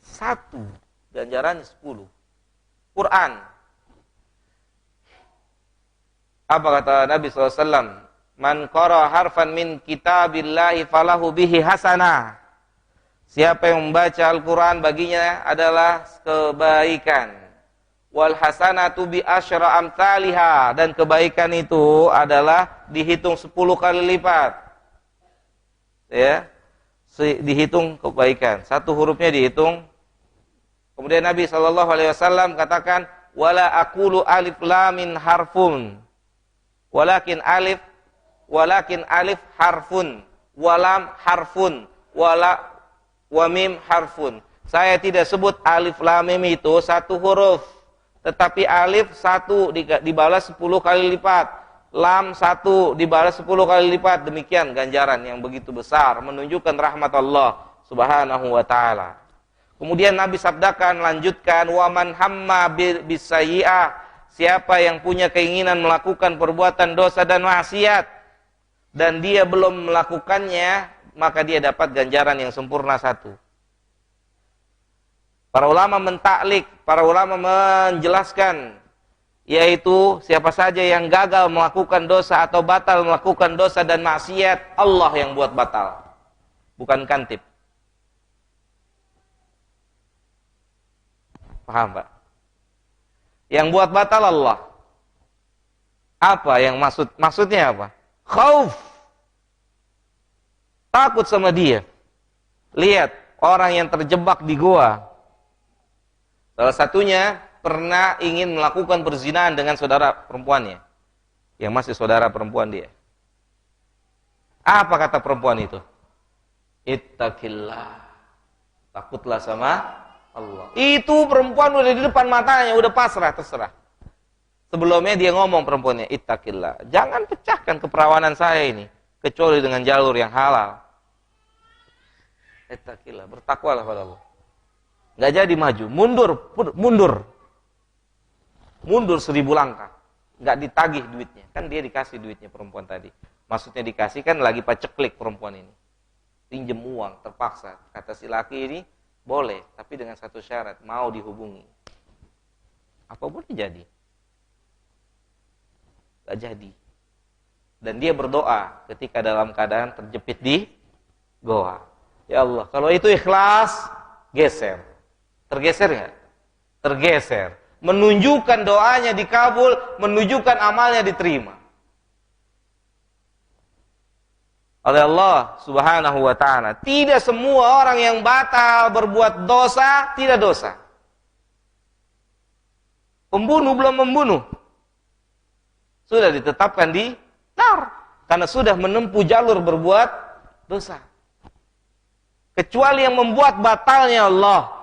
Satu. Ganjarannya 10. Quran. Apa kata Nabi SAW? Man qara harfan min kitabillahi falahu bihi hasanah. Siapa yang membaca Al-Quran baginya adalah kebaikan. Wal hasanatu bi asyra amthaliha, dan kebaikan itu adalah dihitung 10 kali lipat. Ya. Dihitung kebaikan. Satu hurufnya dihitung. Kemudian Nabi SAW katakan, wala aqulu alif lam min harfun. Walakin alif harfun, walam harfun, wa mim harfun. Saya tidak sebut alif lam mim itu satu huruf, tetapi alif satu dibalas 10 kali lipat, lam satu dibalas 10 kali lipat. Demikian ganjaran yang begitu besar, menunjukkan rahmat Allah Subhanahu wa taala. Kemudian Nabi sabdakan, lanjutkan, wa man hamma bisayyi'ah, siapa yang punya keinginan melakukan perbuatan dosa dan maksiat dan dia belum melakukannya, maka dia dapat ganjaran yang sempurna satu. Para ulama mentaklik, para ulama menjelaskan, yaitu siapa saja yang gagal melakukan dosa atau batal melakukan dosa dan maksiat, Allah yang buat batal, bukan kantip. Paham, Pak? Yang buat batal Allah. Apa yang maksudnya apa? Khauf. Takut sama dia. Lihat orang yang terjebak di goa. Salah satunya pernah ingin melakukan perzinahan dengan saudara perempuannya, yang masih saudara perempuan dia. Apa kata perempuan itu? Ittaqillah. Takutlah sama Allah. Itu perempuan udah di depan matanya, udah pasrah, terserah. Sebelumnya dia ngomong perempuannya, ittaqillah. Jangan pecahkan keperawanan saya ini, kecuali dengan jalur yang halal. Ittaqillah, bertakwalah pada Allah. Nggak jadi maju, mundur 1000 langkah. Nggak ditagih duitnya, kan dia dikasih duitnya perempuan tadi. Maksudnya dikasih kan lagi paceklik perempuan ini. Pinjem uang, terpaksa. Kata si laki ini, boleh, tapi dengan satu syarat, mau dihubungi. Apa boleh jadi? Gak jadi. Dan dia berdoa ketika dalam keadaan terjepit di goa. Ya Allah, kalau itu ikhlas, geser. Tergeser gak? Tergeser. Menunjukkan doanya dikabul, menunjukkan amalnya diterima oleh Allah Subhanahu wa ta'ala. Tidak semua orang yang batal berbuat dosa tidak dosa. Pembunuh belum membunuh, sudah ditetapkan di nar karena sudah menempuh jalur berbuat dosa. Kecuali yang membuat batalnya Allah.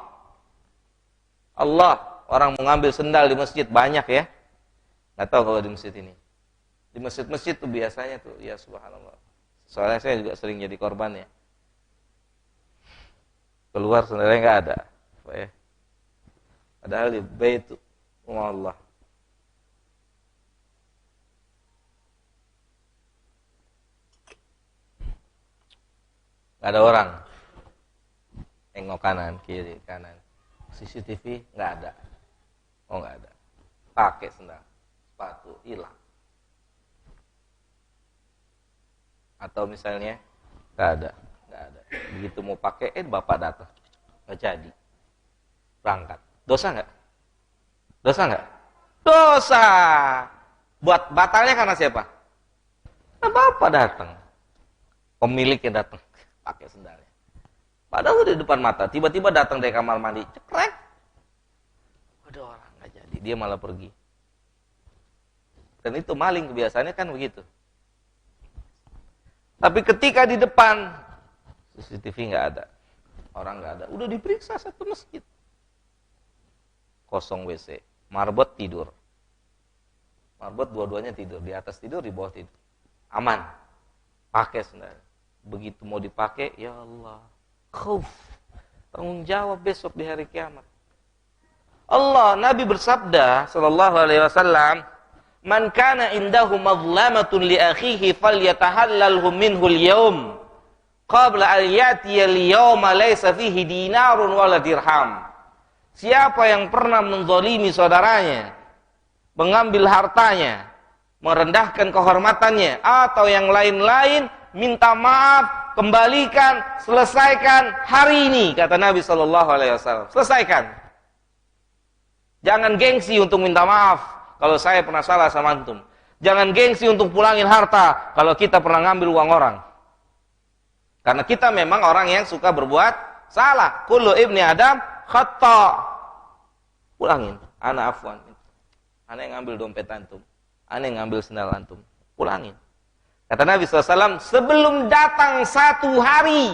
Orang mengambil sendal di masjid banyak ya. Nggak tahu kalau di masjid ini. Di masjid-masjid tuh biasanya tuh, ya subhanallah. Soalnya saya juga sering jadi korban ya. Keluar sendalnya nggak ada. Ya. Padahal di bait Allah. Nggak ada orang. Tengok kanan, kiri, kanan. CCTV nggak ada. Oh nggak ada. Pakai sendal, sepatu, hilang. Atau misalnya nggak Nggak ada. Begitu mau pakai, bapak datang. Nggak jadi. Berangkat. Dosa nggak? Dosa nggak? Dosa. Buat batalnya karena siapa? Nah, bapak datang. Pemiliknya datang. Pakai sendalnya. Padahal udah di depan mata. Tiba-tiba datang dari kamar mandi. Cekrek. Ada orang nggak jadi. Dia malah pergi. Dan itu maling kebiasaannya kan begitu. Tapi ketika di depan CCTV nggak ada, orang nggak ada, udah diperiksa satu masjid, kosong WC, marbot tidur, marbot dua-duanya tidur, di atas tidur, di bawah tidur, aman, pakai sendal. Begitu mau dipakai, ya Allah, khauf, tanggung jawab besok di hari kiamat. Allah, Nabi bersabda, sallallahu alaihi wasallam, man kana indahu madlamatun li akhihi falyatahallalhu minhu al-yawm qabla an yatiya al-yawma laysa fihi dinarun wala dirham. Siapa yang pernah menzalimi saudaranya, mengambil hartanya, merendahkan kehormatannya atau yang lain-lain, minta maaf, kembalikan, selesaikan hari ini, kata Nabi sallallahu alaihi wasallam. Selesaikan. Jangan gengsi untuk minta maaf kalau saya pernah salah sama antum. Jangan gengsi untuk pulangin harta kalau kita pernah ngambil uang orang. Karena kita memang orang yang suka berbuat salah. Kullu ibni Adam khata. Pulangin. Ana afwan. Ana yang ngambil dompet antum. Ana yang ngambil sendal antum. Pulangin. Kata Nabi SAW, sebelum datang satu hari,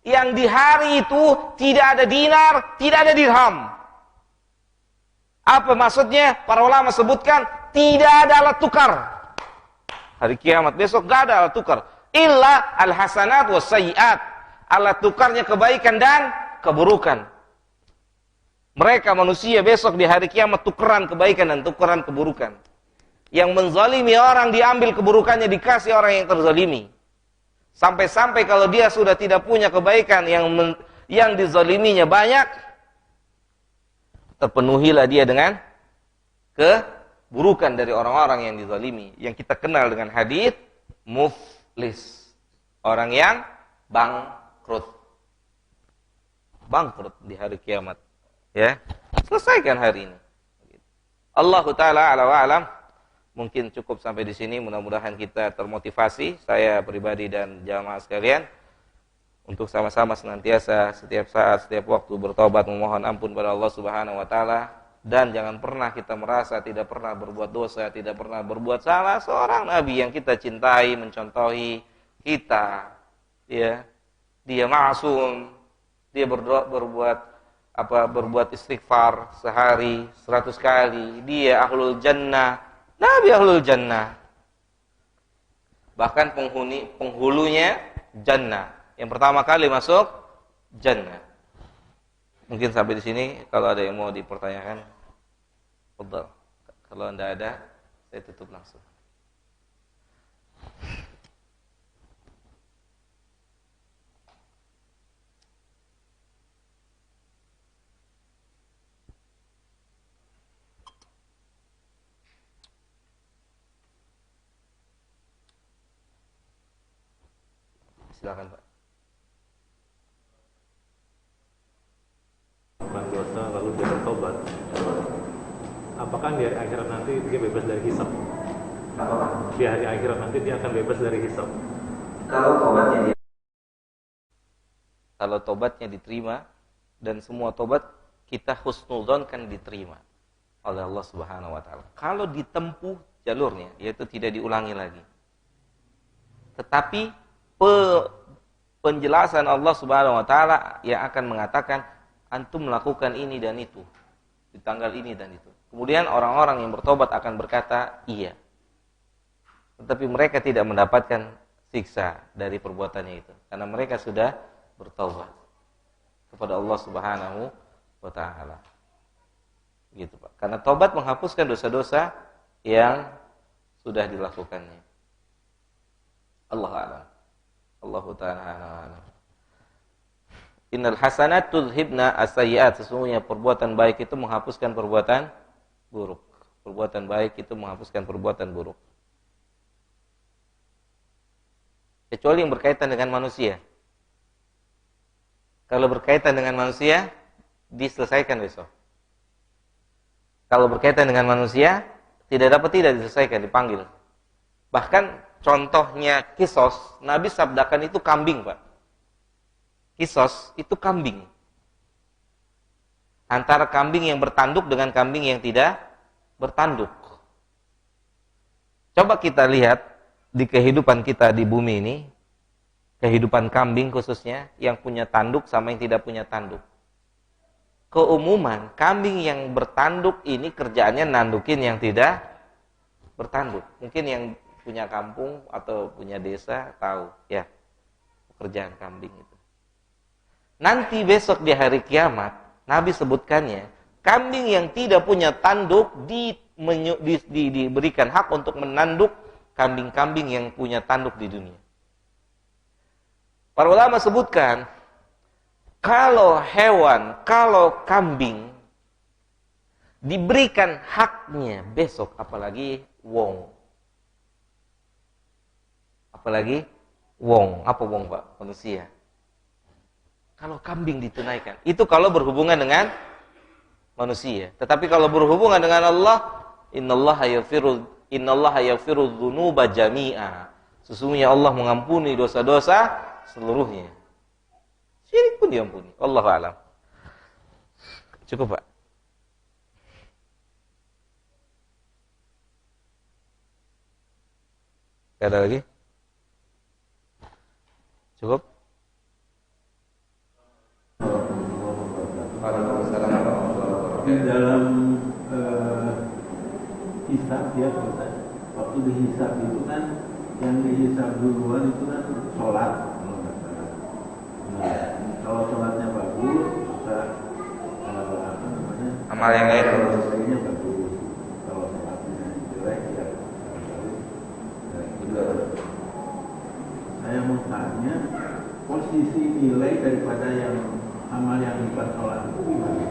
yang di hari itu tidak ada dinar, tidak ada dirham. Apa maksudnya? Para ulama sebutkan tidak ada alat tukar. Hari kiamat besok gak ada alat tukar. Illa al-hasanat was sayyiat. Alat tukarnya kebaikan dan keburukan. Mereka manusia besok di hari kiamat tukeran kebaikan dan tukeran keburukan. Yang menzalimi orang diambil keburukannya dikasih orang yang terzalimi. Sampai-sampai kalau dia sudah tidak punya kebaikan yang dizaliminya banyak, terpenuhilah dia dengan keburukan dari orang-orang yang dizalimi, yang kita kenal dengan hadis muflis, orang yang bangkrut di hari kiamat. Ya, selesaikan hari ini. Allah Taala ala wa alam. Mungkin cukup sampai di sini. Mudah-mudahan kita termotivasi, saya pribadi dan jamaah sekalian, untuk sama-sama senantiasa setiap saat, setiap waktu bertobat memohon ampun pada Allah Subhanahu wa taala, dan jangan pernah kita merasa tidak pernah berbuat dosa, tidak pernah berbuat salah. Seorang nabi yang kita cintai mencontohi kita, ya. Dia ma'sum, dia berbuat istighfar sehari 100 kali, dia ahlul jannah, nabi ahlul jannah. Bahkan penghulunya jannah. Yang pertama kali masuk jannah. Mungkin sampai di sini. Kalau ada yang mau dipertanyakan, fadhal. Kalau tidak ada, saya tutup langsung. Silakan, Pak. Dosa lalu dia bertobat, apakah di hari akhirat nanti dia bebas dari hisab? Di hari akhirat nanti dia akan bebas dari hisab. Kalau tobatnya diterima, dan semua tobat kita husnudzon kan diterima oleh Allah Subhanahu wa taala. Kalau ditempuh jalurnya, yaitu tidak diulangi lagi. Tetapi penjelasan Allah Subhanahu wa taala yang akan mengatakan antum melakukan ini dan itu di tanggal ini dan itu. Kemudian orang-orang yang bertobat akan berkata, iya. Tetapi mereka tidak mendapatkan siksa dari perbuatannya itu, karena mereka sudah bertobat kepada Allah Subhanahu wa taala. Gitu, Pak. Karena tobat menghapuskan dosa-dosa yang sudah dilakukannya. Allah a'lam. Allah ta'ala a'lam. Innal hasanat tudhibna as-sayyi'at. Sesungguhnya perbuatan baik itu menghapuskan perbuatan buruk. Perbuatan baik itu menghapuskan perbuatan buruk. Kecuali yang berkaitan dengan manusia. Kalau berkaitan dengan manusia, diselesaikan besok. Kalau berkaitan dengan manusia, tidak diselesaikan, dipanggil. Bahkan contohnya kisos, Nabi sabdakan itu kambing, Pak. Kisos itu kambing. Antara kambing yang bertanduk dengan kambing yang tidak bertanduk. Coba kita lihat di kehidupan kita di bumi ini, kehidupan kambing khususnya, yang punya tanduk sama yang tidak punya tanduk. Keumuman, kambing yang bertanduk ini kerjaannya nandukin yang tidak bertanduk. Mungkin yang punya kampung atau punya desa tahu, ya, pekerjaan kambing itu. Nanti besok di hari kiamat, Nabi sebutkannya, kambing yang tidak punya tanduk diberikan hak untuk menanduk kambing-kambing yang punya tanduk di dunia. Para ulama sebutkan, kalau hewan, kalau kambing diberikan haknya besok, apalagi wong. Apalagi wong. Apa wong, Pak? Manusia. Kalau kambing ditunaikan, itu kalau berhubungan dengan manusia. Tetapi kalau berhubungan dengan Allah, innallaha yaghfiru dzunuba jami'a. Sesungguhnya Allah mengampuni dosa-dosa seluruhnya. Syirik pun diampuni. Wallahu a'lam. Cukup, Pak. Ada lagi? Cukup? Dalam hisab ya, waktu dihisab itu kan yang dihisab duluan itu kan sholat. Nah, kalau sholatnya bagus, maka amal yang lain lainnya bagus. Kalau sholatnya jelek ya saya mau tanya posisi nilai daripada yang amal yang bukan sholat itu gimana?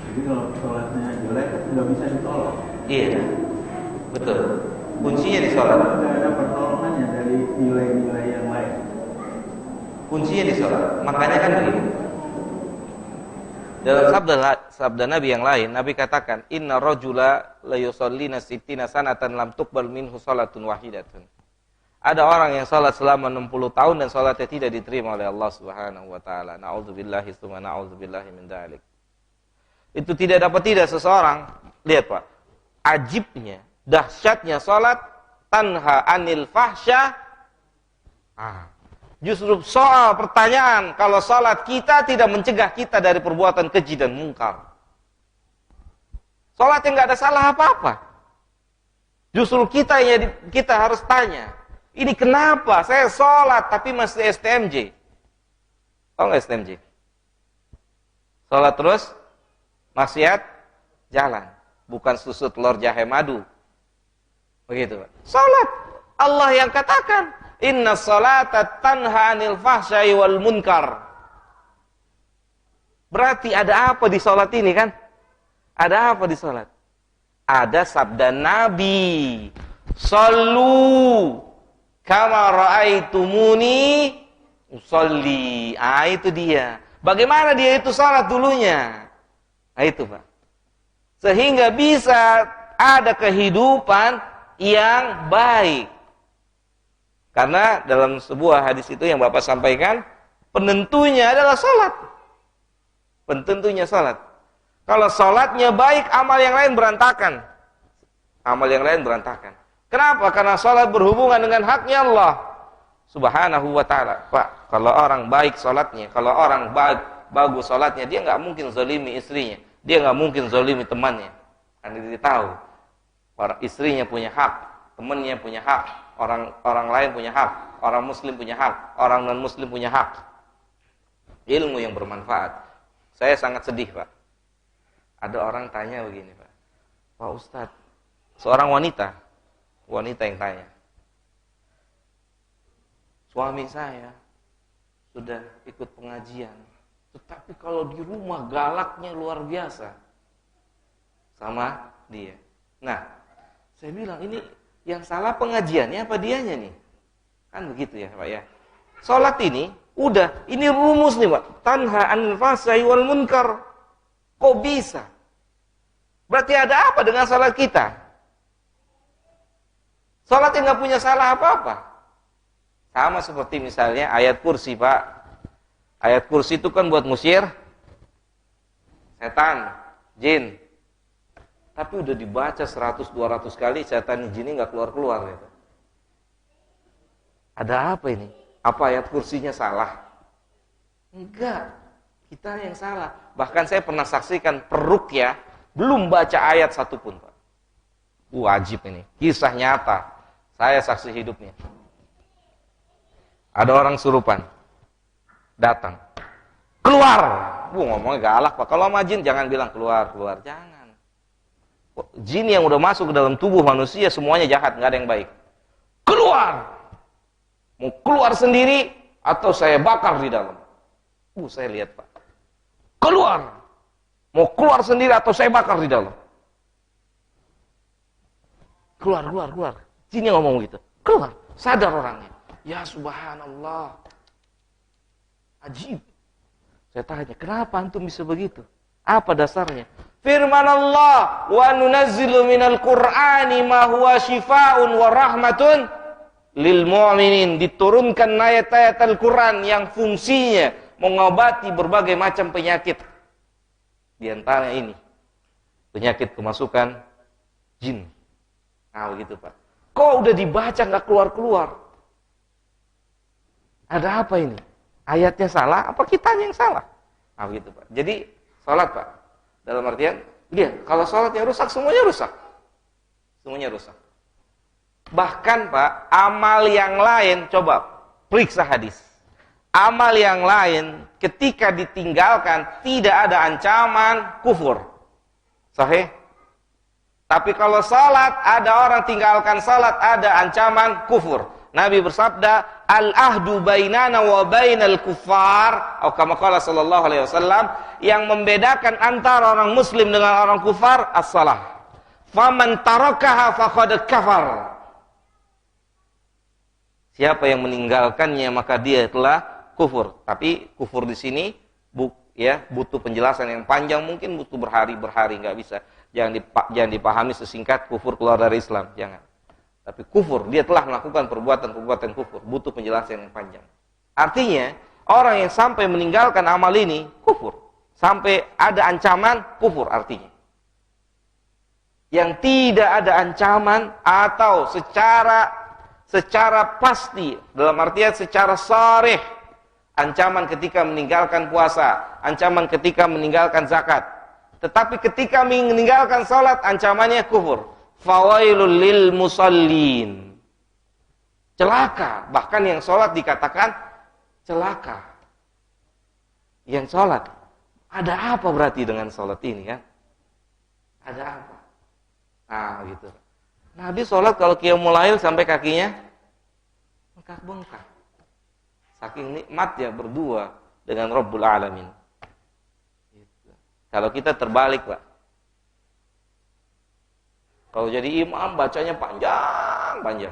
Jadi kalau sholatnya jelek nggak bisa ditolong. Iya, betul. Kuncinya di sholat. Nggak ada pertolongannya dari nilai-nilai yang lain. Kuncinya di sholat. Makanya kan begini. Dalam sabda Nabi yang lain, Nabi katakan, Inna rajula la yusallina sittina sanatan lam tuqbal minhu salatun wahidatun. Ada orang yang sholat selama 60 tahun dan sholatnya tidak diterima oleh Allah Subhanahu wa taala. Na'udzubillahi tsumma na'udzubillahi min dzalik. Itu tidak seseorang, lihat Pak, ajibnya, dahsyatnya sholat, tanha anil fahsya. Justru soal pertanyaan, kalau sholat kita tidak mencegah kita dari perbuatan keji dan mungkar. Sholat yang nggak ada salah apa-apa. Justru kita harus tanya, ini kenapa saya sholat tapi masih STMJ? Tahu nggak STMJ? Sholat terus, maksiat jalan, bukan susu telur jahe madu. Begitu, Pak. Salat Allah yang katakan, inna salata tanha 'anil fahsya'i wal munkar. Berarti ada apa di salat ini kan? Ada apa di salat? Ada sabda Nabi, "Shallu kama ra'aitumuni usolli." Itu dia. Bagaimana dia itu salat dulunya? Itu, Pak. Sehingga bisa ada kehidupan yang baik. Karena dalam sebuah hadis itu yang Bapak sampaikan, penentunya adalah salat. Penentunya salat. Kalau salatnya baik, amal yang lain berantakan. Amal yang lain berantakan. Kenapa? Karena salat berhubungan dengan haknya Allah Subhanahu wa taala. Pak, kalau orang baik salatnya, kalau orang bagus salatnya, dia nggak mungkin zalimi istrinya, dia nggak mungkin zalimi temannya. Karena dia tahu, orang istrinya punya hak, temannya punya hak, orang lain punya hak, orang muslim punya hak, orang non muslim punya hak. Ilmu yang bermanfaat. Saya sangat sedih, Pak. Ada orang tanya begini, Pak. Pak Ustadz, seorang wanita yang tanya, suami saya sudah ikut pengajian, tetapi kalau di rumah galaknya luar biasa sama dia. Nah, saya bilang ini yang salah pengajiannya apa dianya nih? Kan begitu ya Pak ya. Sholat ini Udah, ini rumus nih Pak. Tanha anil fahsya'i wal munkar. Kok bisa? Berarti ada apa dengan salat kita? Salat yang nggak punya salah apa-apa. Sama seperti misalnya ayat kursi Pak. Ayat kursi itu kan buat ngusir setan, jin. Tapi udah dibaca 100-200 kali, setan jinnya nggak keluar-keluar gitu. Ada apa ini? Apa ayat kursinya salah? Enggak, kita yang salah. Bahkan saya pernah saksikan peruqyah belum baca ayat satupun, Pak. Wajib ini, kisah nyata. Saya saksi hidupnya. Ada orang surupan datang, keluar. Ngomongnya galak Pak. Kalau sama jin jangan bilang keluar, jangan. Jin yang udah masuk ke dalam tubuh manusia semuanya jahat, nggak ada yang baik. Keluar. Mau keluar sendiri atau saya bakar di dalam? Saya lihat Pak. Keluar. Mau keluar sendiri atau saya bakar di dalam? Keluar. Jin yang ngomong gitu. Keluar. Sadar orangnya. Ya subhanallah. Ajib. Saya tanya, kenapa antum bisa begitu? Apa dasarnya? Firman Allah, wa nunazzilu minal Qur'ani ma huwa shifaa'un wa rahmatun lil mu'minin. Diturunkan ayat-ayat Al-Quran yang fungsinya mengobati berbagai macam penyakit. Di antara ini, penyakit kemasukan jin. Nah begitu Pak. Kok udah dibaca nggak keluar-keluar? Ada apa ini? Ayatnya salah, apa kitanya yang salah? Nah begitu Pak. Jadi sholat Pak, dalam artian, kalau sholatnya rusak, semuanya rusak. Semuanya rusak. Bahkan Pak, amal yang lain, coba periksa hadis. Amal yang lain, ketika ditinggalkan, tidak ada ancaman kufur. Sahih? Tapi kalau salat, ada orang tinggalkan salat, ada ancaman kufur. Nabi bersabda, al-ahdu bainana wa bainal kuffar, atau kama qala sallallahu alaihi wasallam, yang membedakan antara orang muslim dengan orang kufar as-salah. Faman tarakaha faqad kafar. Siapa yang meninggalkannya maka dia telah kufur. Tapi kufur di sini butuh penjelasan yang panjang, mungkin butuh berhari-berhari, nggak bisa. Jangan dipahami sesingkat kufur keluar dari Islam, jangan. Tapi kufur, dia telah melakukan perbuatan kufur, butuh penjelasan yang panjang. Artinya, orang yang sampai meninggalkan amal ini, kufur. Sampai ada ancaman, kufur artinya. Yang tidak ada ancaman atau secara pasti, dalam artian secara sharih, ancaman ketika meninggalkan puasa, ancaman ketika meninggalkan zakat. Tetapi ketika meninggalkan salat, ancamannya kufur. Fawailul lil musallin. Celaka. Bahkan yang sholat dikatakan celaka. Yang sholat. Ada apa berarti dengan sholat ini kan? Ada apa? Nah gitu. Nabi sholat kalau qiyamul lail sampai kakinya bengkak-bengkak. Saking nikmatnya berdua dengan Rabbul Alamin. Gitu. Kalau kita terbalik Pak. Kalau jadi imam bacanya panjang.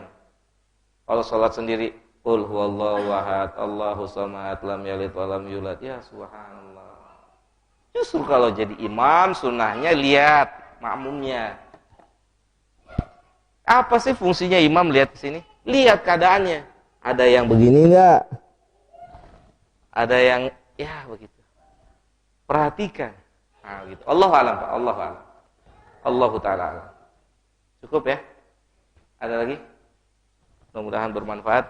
Kalau sholat sendiri, qul huwallahu ahad, Allahu samad, lam yalid wa lam yulad. Ya subhanallah. Justru kalau jadi imam sunnahnya lihat makmumnya. Apa sih fungsinya imam lihat ke sini? Lihat keadaannya. Ada yang begini enggak? Ada yang ya begitu. Perhatikan. Nah, gitu. Allahu a'lam, Pak. Allahu a'lam. Allahu ta'ala a'lam. Cukup ya? Ada lagi? Mudah-mudahan bermanfaat.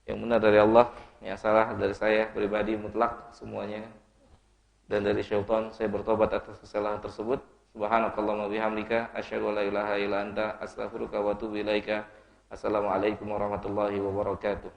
Yang benar dari Allah, yang salah dari saya pribadi mutlak semuanya. Dan dari syaitan saya bertobat atas kesalahan tersebut. Subhanakallahumma bihamdika asyhadu an la ilaha illa anta astaghfiruka wa atubu ilaika. Assalamualaikum warahmatullahi wabarakatuh.